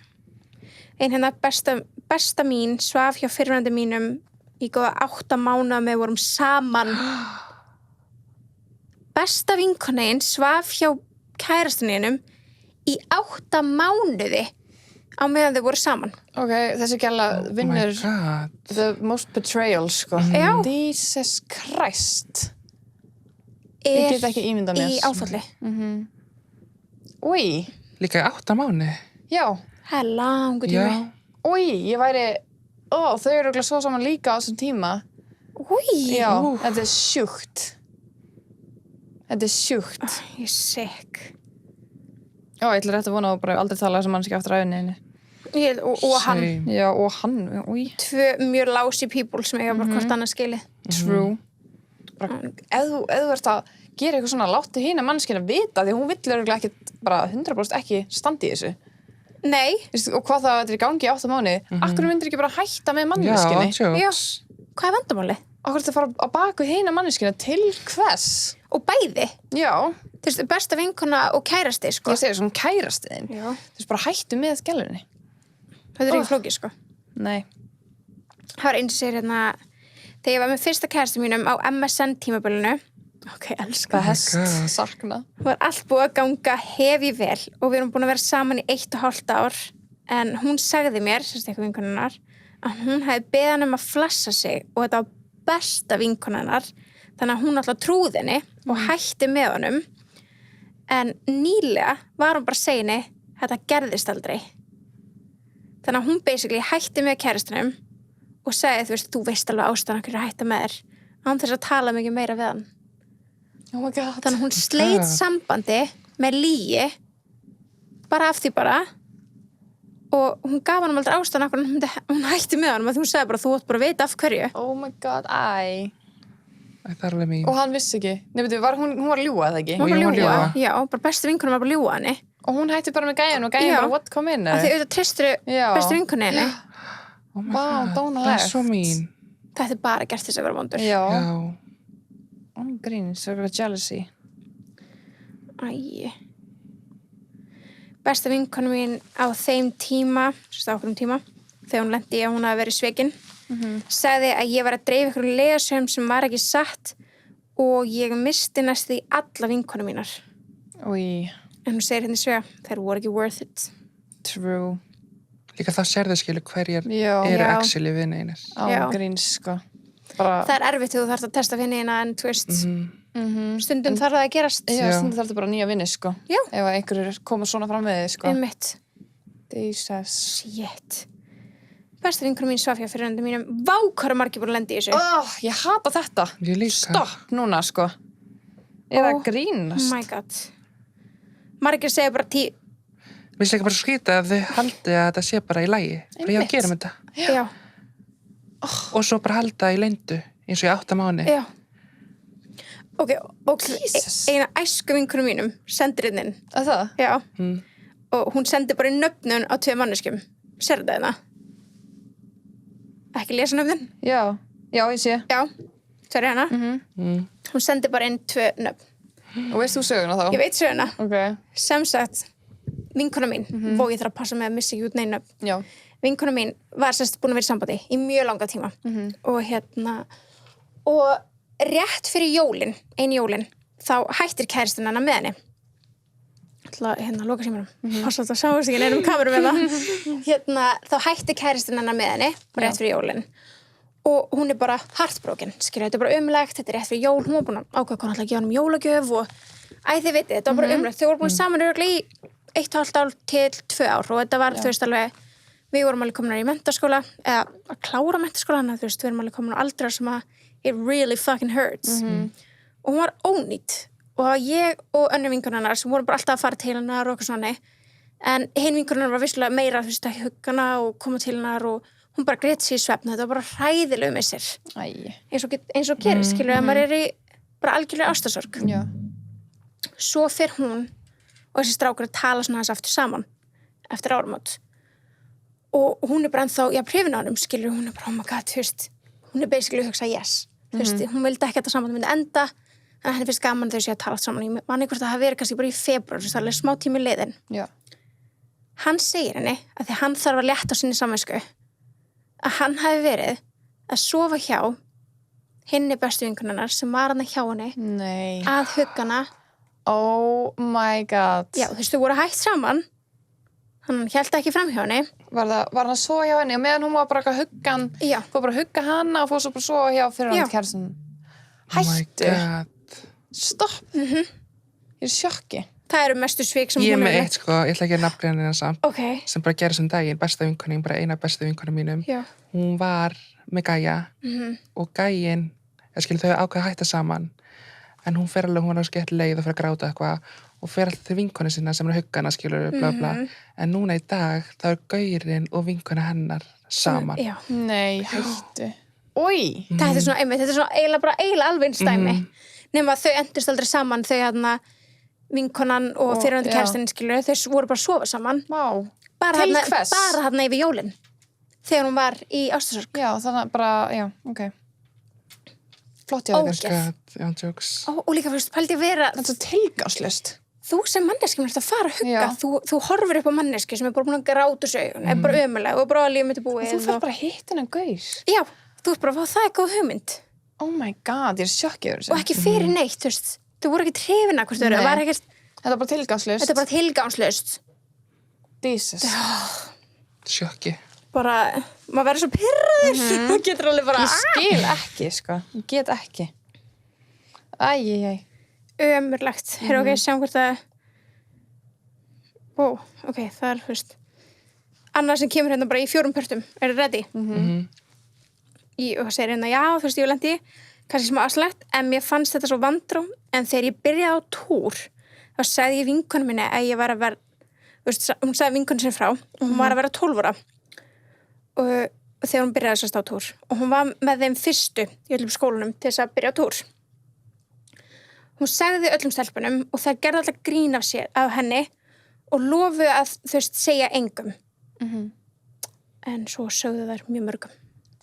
Einn hérna besta mín svaf hjá fyrrverandi mínum í góða 8 mánuða með vorum saman. Besta vinkonin svaf hjá kærastunninum í 8 mánuði á meðan þau voru saman. Ok, þessi gæla vinnur the most betrayal, sko. Já. Jesus Christ. Ég get ekki ímyndað mér. Í áfalli. Új. Líka í 8 mánuði. Já. Það er langur tími. Új, ég væri, þau eru örugglega svo saman líka á þessum tíma. Új. Já, þetta er sjúkt. Þetta er sjúkt. Ég er sick. Já, ég ætla rétt að vona að bara aldrei tala þessum mannski aftur æfinni. Og hann. Já, og hann, új. 2 mjög lousy people sem eiga bara hvort annað skilið. True. Bara, ef þú ert að gera eitthvað svona, láttu hina mannskina vita því hún vill örugglega ekki, bara 100% ekki standa í þessu. Nei. Og hvað það er í gangi í 8 mánuði, akkur myndir ekki bara hætta með manneskinni? Já, Hvað er vandamálið? Akkur þetta fara á baku hina manneskina til hvers? Og bæði. Já. Þú veist, besta vinkona og kærasti, sko. Ég segi svona kærastiðin. Já. Þú veist, bara hættu með gælunni. Þetta er ekki flókið, sko. Nei. Það var eins og segir hérna, þegar ég var með fyrsta kærasti mínum á MSN tímabilinu, ok, elska hest, sakna. Var allt búið að ganga hefi vel og við erum búin að vera saman í 1,5 ár en hún sagði mér, sérst eitthvað vinkonunnar, að hún hefði beðið hann að flassa sig og þetta var besta vinkonunnar þannig að hún alltaf trúði henni og hætti með honum en nýlega var hún bara að segja henni þetta gerðist aldrei þannig að hún basically hætti með kærastunum og sagði þú veist alveg ástæðan hverju að hætta með þér án þess að tala mikið meira við hann. Oh my god. Þannig að hún sleit sambandi með lygi bara af því bara og hún gaf hann aldrei ástæðan af hverju hún hætti með hann og hún sagði bara þú átt bara að vita af hverju. Oh my god, Það er alveg mín. Og hann vissi ekki. Nei, betur, hún var að ljúga, eða ekki? Hún var að ljúga. Já, bara bestu vinkonum var bara að ljúga henni. Og hún hætti bara með gæjan og gæjan bara what come in? Því auðvitað treystir bestu vinkonu henni. Vá, dónalegt. Það er svo mín. Þetta er bara gert þess að vera vondur. Já. Gríns, það er eitthvað jealousy. Æi. Besta vinkonu mín á þeim tíma, ákveðnum tíma, þegar hún lenti í að hún hafi verið svekin. sagði að ég var að dreifa ykkur legasögum sem var ekki satt og ég misti næstu í alla vinkonum mínar. Új, En hún segir hérna í svega, þær voru ekki worth it. true. Líka þá sérðu skilu hverjar Já. eru Já. actually vinir. Já. Ágríns, sko. Bara, Það er erfitt þegar þú þarft að testa vinnina en þú veist, stundum þarf það að gerast. já, Já. stundum þarf þetta bara nýja vinni, sko. Já. Ef að einhverjur koma svona fram með þig, sko. Einmitt. Jesus. Shit. Besta vinkonum mín Sofía fyrir öndu mínum. Vá, hvað eru margir búin að lenda í þessu. Ég hata þetta. Ég líka. Stopp núna, sko. Er það Oh grínast? my god. Margir segja bara Mér finnst ekki bara skrýta að þau haldi að þetta sé bara í lagi. Bara já, Einmitt. gerum þetta. Já, Og svo bara halda í leyndu eins og í 8 mánuði. já. Ok, og Jesus. eina æsku vinkonum mínum sendir inn inn. Er það? Já. Og hún sendi bara nöfnun á 2 manneskjum. Sérðu það hérna? Ekki lesa nöfnin? Já. Já, ég sé. Já. Sérðu hérna? Hún sendi bara inn 2 nöfn. Og veist þú söguna þá? Ég veit söguna. Ok. Sem sagt, vinkona mín, og ég þarf að passa með að missa ekki út neina. Já. Vinkona mín var sérst búin að vera í sambandi í mjög langa tíma. Og rétt fyrir jólin, einu jólin, þá hættir kæristinn hennar með henni. Hérna, loka símanum. Passa þetta, sjáum við ekki neinum kamerum með það. Þá hættir kæristinn hennar með henni, rétt fyrir jólin. Og hún er bara heartbroken, skilja, þetta er bara umlegt, þetta er rétt fyrir jól, hún var búin að ákveða hvað hún ætla að gefa hann jólagjöf og þið vitið, þetta var bara umlegt. Þau voru búin saman örugglega í 1,5 ár til 2 ár og þetta var, þú veist alveg, við vorum alveg komin í menntaskóla, eða að klára menntaskóla, þannig að þú veist, við erum alveg komin á aldrar sem að it really fucking hurts. Og hún var ónýtt og ég og önnur vinkonur hennar sem voru bara alltaf að fara til hennar og eitthvað svona, en hinn vinkonur hennar var vissulega meira, þú veist, að hugga hana og koma til hennar og hún bara grét sér í svefn, þetta var bara hræðilegu missir. Æ. Eins og gerist, skilur, að maður er í bara algjörlega ástasorg. Já. Svo fer hún og þessi strákur að tala svona hans aftur saman eftir áramót. Og hún er bara ennþá, hrifin á honum, skilur, hún er bara, oh my god, þú veist, hún er basically að hugsa yes. Þú veist, hún vildi ekki að þetta samband myndi enda, en henni finnst gaman þau sé að tala saman. Ég man hvort það hafi verið kannski bara í febrúar, þú veist, það er smá tími liðin. Já. Hann segir henni að því hann þarf að létta á sinni samvinsku, að hann hafi verið að sofa hjá hinni bestu vinkonunnar sem var hann hjá henni Nei. að hugga hana. Oh my god. Já, þú veist, þau voru hætt saman, hann hélt ekki fram hjá henni. Var hann að sofa hjá henni og meðan hún var bara að hugga hann, Já. fór bara að hugga hana og fór svo bara að sofa hjá fyrir Já. hann kærastan. Oh my Hættu. god. Stopp. Ég er í sjokki. Það eru mestu svik sem Ég er hún með hefur eitt sko, ég ætla ekki að nafngreina hennar samt, Ok, sem bara gerði sem daginn, besta vinkonin, bara eina besta vinkonin mínum. já. Hún var með gæja og gæjin, ég skil þau ákveða að hætta saman, en hún fer alveg, hún var alveg skett leið og fer að gráta eitthvað og fer alltaf til vinkonu sinna sem er að hugga hana, skilur, bla bla. En núna í dag, þá er gaurinn og vinkona hennar saman. Já. Nei, hættu. Ói. Þetta er svona, einmitt, þetta er svona eiginlega alveg eins dæmi. Nema þau endurst aldrei saman, þau hérna vinkonan og fyrirvændi já. kærastinn, skilur, þau voru bara að sofa saman. Vá. Bara Til þarna- hvers? Bara þarna yfir jólin. Þegar hún var í ástasorg. Já, þannig bara, já, ok. Flott hjá Ó. þér. God, já, jokes. Og líka, fyrst, pældi vera, Þetta er svo tilgangslist. þú sem manneskjum ert að fara að hugga, Já. þú horfir upp á manneski sem er bara búin að gráta sögun, er bara ömuleg og bara lífið mitt er búið. Þú fer og- bara að hitta hennan gaur. Já, þú ert bara, það er góð hugmynd. Oh my god, ég er sjokki yfir þessu. Og ekki fyrir neitt, þú veist. Þú voru ekki trefina hvort þau eru, Nei. það var ekkert, Þetta er bara tilgangslist. þetta er bara tilgangslaust. Jesus. Sjokki. Bara, maður verður svo pirraður, þú getur alveg bara, Ég skil ekki, sko. Ég get ekki. Æ. ömurlegt. Heyrðu, ok, sjáum hvort að, ok, það er, þú veist, annað sem kemur hérna bara í 4 pörtum, er það ready? Og segir hérna, já, þú veist, ég lendi, kannski smá aðslegt, en mér fannst þetta svo vandró, en þegar ég byrjaði á túr, þá sagði ég vinkonu minni að ég var að vera, þú veist, hún sagði vinkonu sinni frá, og hún var að vera 12 ára, og þegar hún byrjaði sérst á túr, og hún var með þeim fyrstu í öllum skólanum til þess að byrja á túr. Hún sagði öllum stelpunum og það gerði alltaf grín af sér, af henni, og lofuðu að, þú veist, segja engum. En svo sögðu þær mjög mörgum.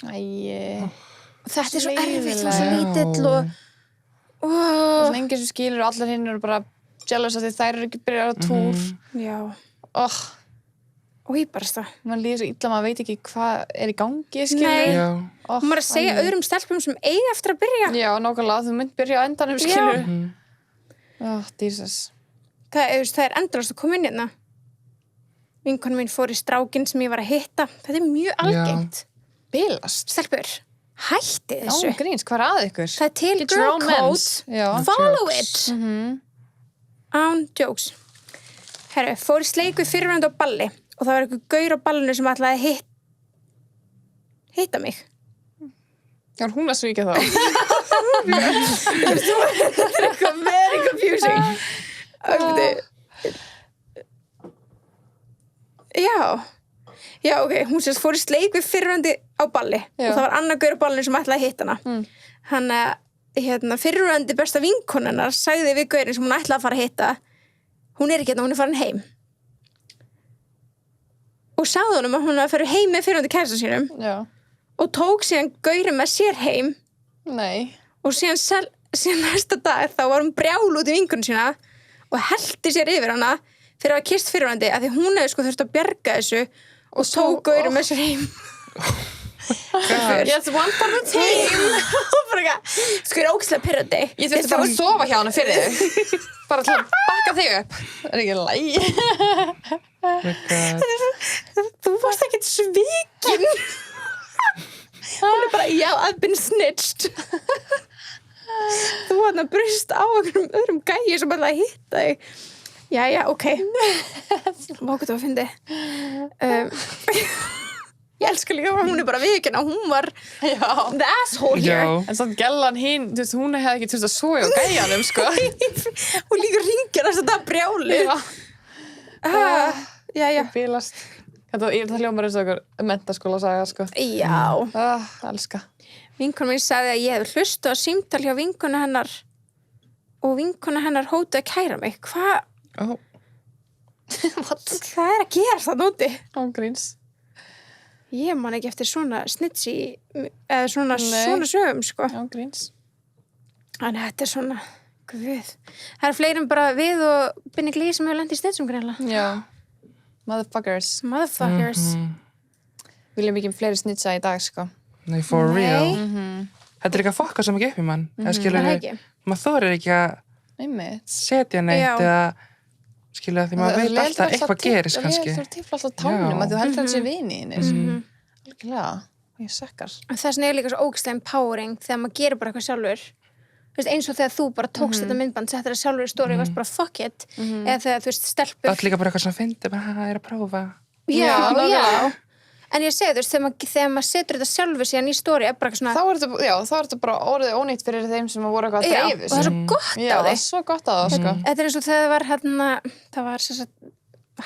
Æ. Og þetta er svo erfitt, þú er svo Leiðilegt. lítill og Svona enginn sem skilur og allar hinn eru bara jealous að þær eru ekki byrjað á túr. já, Oh, og ég bara stað. Man líður svo illa, maður veit ekki hvað er í gangi, skilur. Nei. Já. Og maður að segja öðrum stelpum sem eiga eftir að byrja. Já, nákvæmlega, þú mynd byrja á endanum, skilur. Jesus. Það er endalast að koma inn hérna. Vinkona mín fór í strákinn sem ég var að hitta. Þetta er mjög algengt. Bilast. Stelpur, hætti þessu. Gríns, hvað er að ykkur? Það er til Get your girl own code. mens. Já. Follow it. On jokes. Herru, fór í sleik við fyrirvændi á balli og það var eitthvað gaur á ballinu sem ætlaði að hitta mig. Já, hún að svíkja þá. Þetta er eitthvað very confusing. Já, ok, hún sérst fór í sleik við fyrirvændi á balli og það var annar gaur á ballinu sem ætlaði að hitta hana. Hann að fyrirvændi besta vinkonunnar sagði við gaurin sem hún ætlaði að fara að hitta, hún er ekki hérna, hún er farin heim. Og sagði honum að hún var að fara heim með fyrirvændi kærasta sínum. Já. Og tók síðan gaurin með sér heim. Nei. Og síðan næsta dag þá var hún brjál út í vinkonu sína og hellti sér yfir hana fyrir að hafa kysst fyrirvændi af því hún hefði sko þurft að bjarga þessu og tók gaurin með sér heim. Yes, one for the team. Sko er ógeðslega pirrandi. Ég þurfti bara að sofa hjá hana fyrir þig. Bara til að bakka þig upp. Það er ekki lægi. Þú varst ekkert svikin. Hún er bara, já, I've been snitched. Þú var að brust á einhverjum öðrum gæi sem ætlaði að hitta þig. Jæja, ok. Vákvæmt að fyndi. Ég elska líka að hún er bara viðurkenna, hún var the asshole here. En samt gellan hinn, þú veist, hún hefði ekki þurft að soja á gæjanum, sko. Hún líka ringir þess að það brjáli. Jæja. Bílast. Ég það hljómar eins og okkur menntaskóla saga, sko. Já. Elska. Vinkona mín sagði að ég hefði hlustað á símtal hjá vinkona hennar og vinkona hennar hótaði að kæra mig. Hvað? Hvað er að gera það nóti? Ángríns. Ég man ekki eftir svona snitsi eða svona sögum, sko. Ángríns. Þannig þetta er svona, guð. Það er fleiri en bara við og Binni Glý sem hefur lent í snitsum greinlega. Já. Motherfuckers. Viljum ekki fleiri snitsa í dag, sko. Nei, for real. Þetta er ekki að fokka sem ekki upp í mann. Það skilur ekki. Maður þorir ekki að setja neitt eða skilur því maður veit alltaf eitthvað gerist kannski. Þú tifla alltaf tánum að þú heldur hans í vini. Algjörlega. Ég sekkar. Þess vegna er líka svo ógeðslega empowering þegar maður gerir bara eitthvað sjálfur. Þú veist, eins og þegar þú bara tókst þetta myndband, settir það sjálfur í stóri og varst bara fuck it. Eða þegar þú veist, stelpur. Það er líka bara eitthvað svona fyndið, bara er að prófa. Já. En ég segi, þú veist, þegar maður setur þetta sjálfur síðan í stóri, er bara eitthvað svona... Þá er þetta bara orðið ónýtt fyrir þeim sem voru eitthvað að dreifu. Og það er svo gott á Já, það er svo gott á það, sko. Þetta er eins og þegar það var það var sem sagt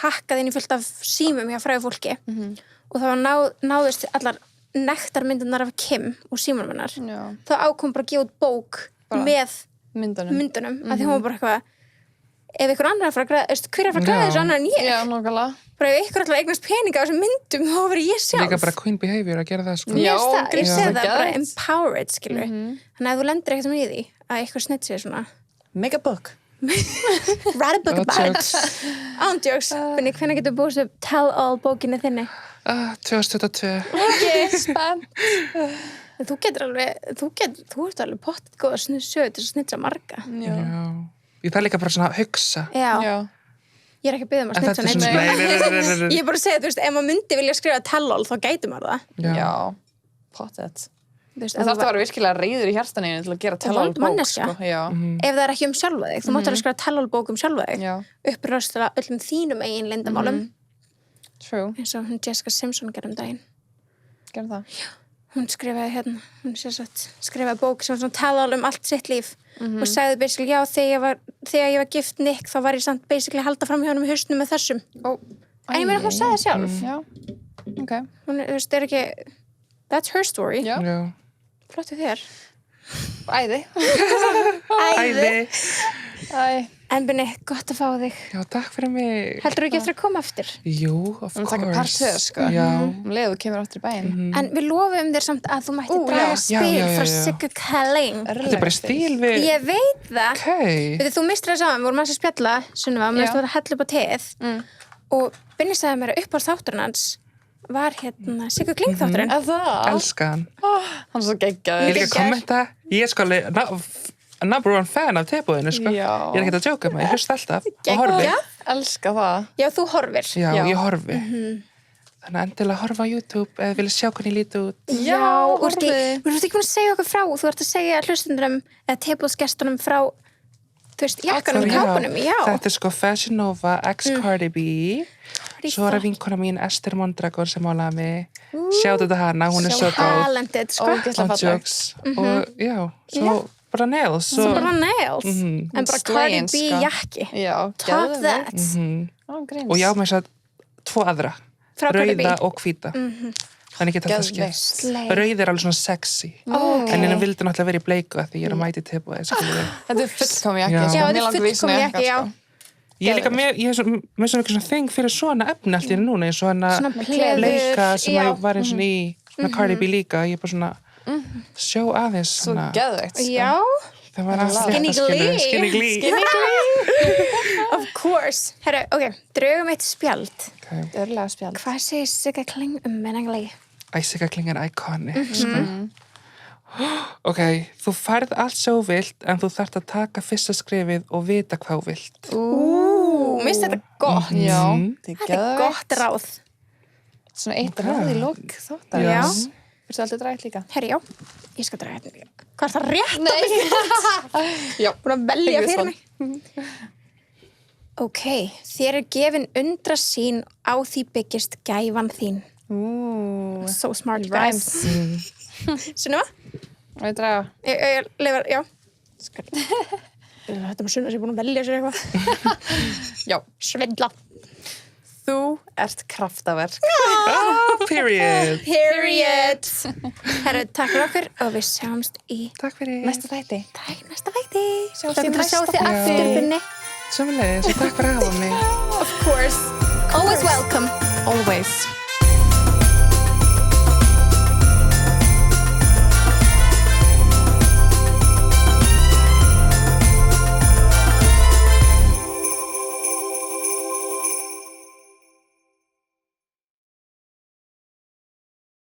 hakkað inn í fullt af símum hjá frægu fólki og það var náðist allar nektarmyndunar af Kim og símanum hennar. Þá ákom bara að gefa út bók með myndunum af því hún var bara eitthvað ef ykkur annar er að fara að græða, hver er að fara að græða þessu annar en ég? Já, nákvæmlega. Bara ef ykkur ætlar að eignast peninga á þessum myndum, þá verður ég sjálf. Líka bara queen behavior að gera það, sko. Já, ég segi það bara empower it, skilur. Þannig að ef þú lendir ekkert í því að ykkur snett sér svona make a book. Write a book about it. Ándjóks. Hvernig getur búist upp tell all bókinni þinni? 2022. Ok, spennt. Þú ert alveg pottið góð að sögu til að snitsa marga. Já. Ég þarf líka bara svona að hugsa. Já. Ég er ekki að biðja um að snitsa neitt. Nei. Ég er bara að segja, þú veist, ef maður myndi vilja skrifa tell-all, þá gæti maður það. Já. Pottet. Það þarf að vera virkilega reiður í hjartaninu til að gera tell-all bók, sko. Ef það er ekki um sjálfa þig, þú mátt alveg skrifa tell-all bók um sjálfa þig. Uppröðslega öllum þínum eigin leyndamálum. True. Eins og hún Jessica Simpson gerði daginn. Gerði það? Hún skrifaði skrifaði bók sem var svona tell-all allt sitt líf og sagði basically, já, þegar ég var gift Nick, þá var ég samt basically að halda fram hjá honum í hausnum með þessum. En ég meina, hún sagði það sjálf. Já, ok. Hún, þú veist, er ekki, that's her story. Já. Flott í þér. Æði. En Binni, gott að fá þig. Já, takk fyrir mig. Heldur þú ekki eftir að koma aftur? Jú, of course. Takk part 2, sko. Já. Leðu kemur aftur í bæinn. En við lofum þér samt að þú mætti draga spil frá Sigga Kalling. Þetta er bara stíl við... Ég veit það. Okay. Þú mistur það saman, við vorum að spjalla, Sunniva, mér veist þú að hella upp á teið og Binni sagði mér að uppáhaldsþátturinn hans var Siggu Kling þátturinn. Það? Elska hann. Hann er svo geggjaður. Ég er ekki að kommenta, ég er sko alveg number one fan af tebúðinu, sko. Já. Ég er ekki að djóka maður, ég hlust alltaf og horfi. Elska það. Já, þú horfir. Já, Já. ég horfi. Þannig að endilega horfa á YouTube eða vilja sjá hvernig ég líti út. Já, þú ert horfið. ekki búin að segja okkur frá, þú ert að segja hlustundurum eða tebúðsgestunum frá, þú veist, jakkanum og Já, kápunum, já. Þetta er sko Fashion Nova, x Cardi B. Svo er að vinkona mín Esther Mondragon sem málaði mig. Sjáðu þetta hana, hún er svo góð. Talented, sko. Ógeðslega On fallegt. jokes. Og já, svo bara nails. Svo bara nails. En bara Cardi Slegin, B sko. jakki. Já, Top geðveikt. that. Gríns. Og já, með þess að 2 aðra. Frá Cardi B. Rauða og hvíta. Þannig get alltaf Geðveikt. skemmt. Slay. Rauð er alveg svona sexy. Ok. En henni vildi náttúrulega vera í bleiku af því ég er að mæti tebúið. Þetta er fullkomi jakki. Já. sko. Já, Mér þetta er langar að vísa fullkomin henni jakki, já. sko. Ég er líka með svona eitthvað svona þing fyrir svona efni allt í einu núna, eins og Svona hana pleður, bleika sem já. var eins og í svona Cardi B líka, ég er bara svona sjó aðeins Svo svona, geðveikt, sko. Já, það var allt Skinny rétt að skilja, Glee. Skinny Glee. of course. Herru, ok, draugum eitt spjald. Okay. Örlega spjald. Hvað segir Sigga Kling menninglegi? Æsika klingar iconic sko. Ok, þú færð allt svo vilt en þú þarft að taka fyrsta skrifið og vita hvað þú vilt. Mér finnst þetta gott. Já, Þetta er gott ráð. Svona eitt ráð í lók þáttar. Já. Fyrstu alltaf drægt líka. Herru, já, ég skal draga þetta. Hvað er það rétt? Nei. Já. Búin að velja Fingurspor. fyrir mig. Ok, þér er gefin undra sín á því byggist gæfan þín. So smart, guys. Sunneva? Og ég draga. Ég lefur, já. Þetta er Sunna sem er búin að velja sér eitthvað. Já. Svindla. Þú ert kraftaverk. Period. Period. Herru, takk fyrir okkur og við sjáumst í Takk fyrir. Næsta þætti. næsta þætti. Sjáumst í Hlökkum til að sjá næsta þig þætti. aftur, Binni. Sömulegis og takk fyrir að hafa mig. Of course. Always welcome. Always.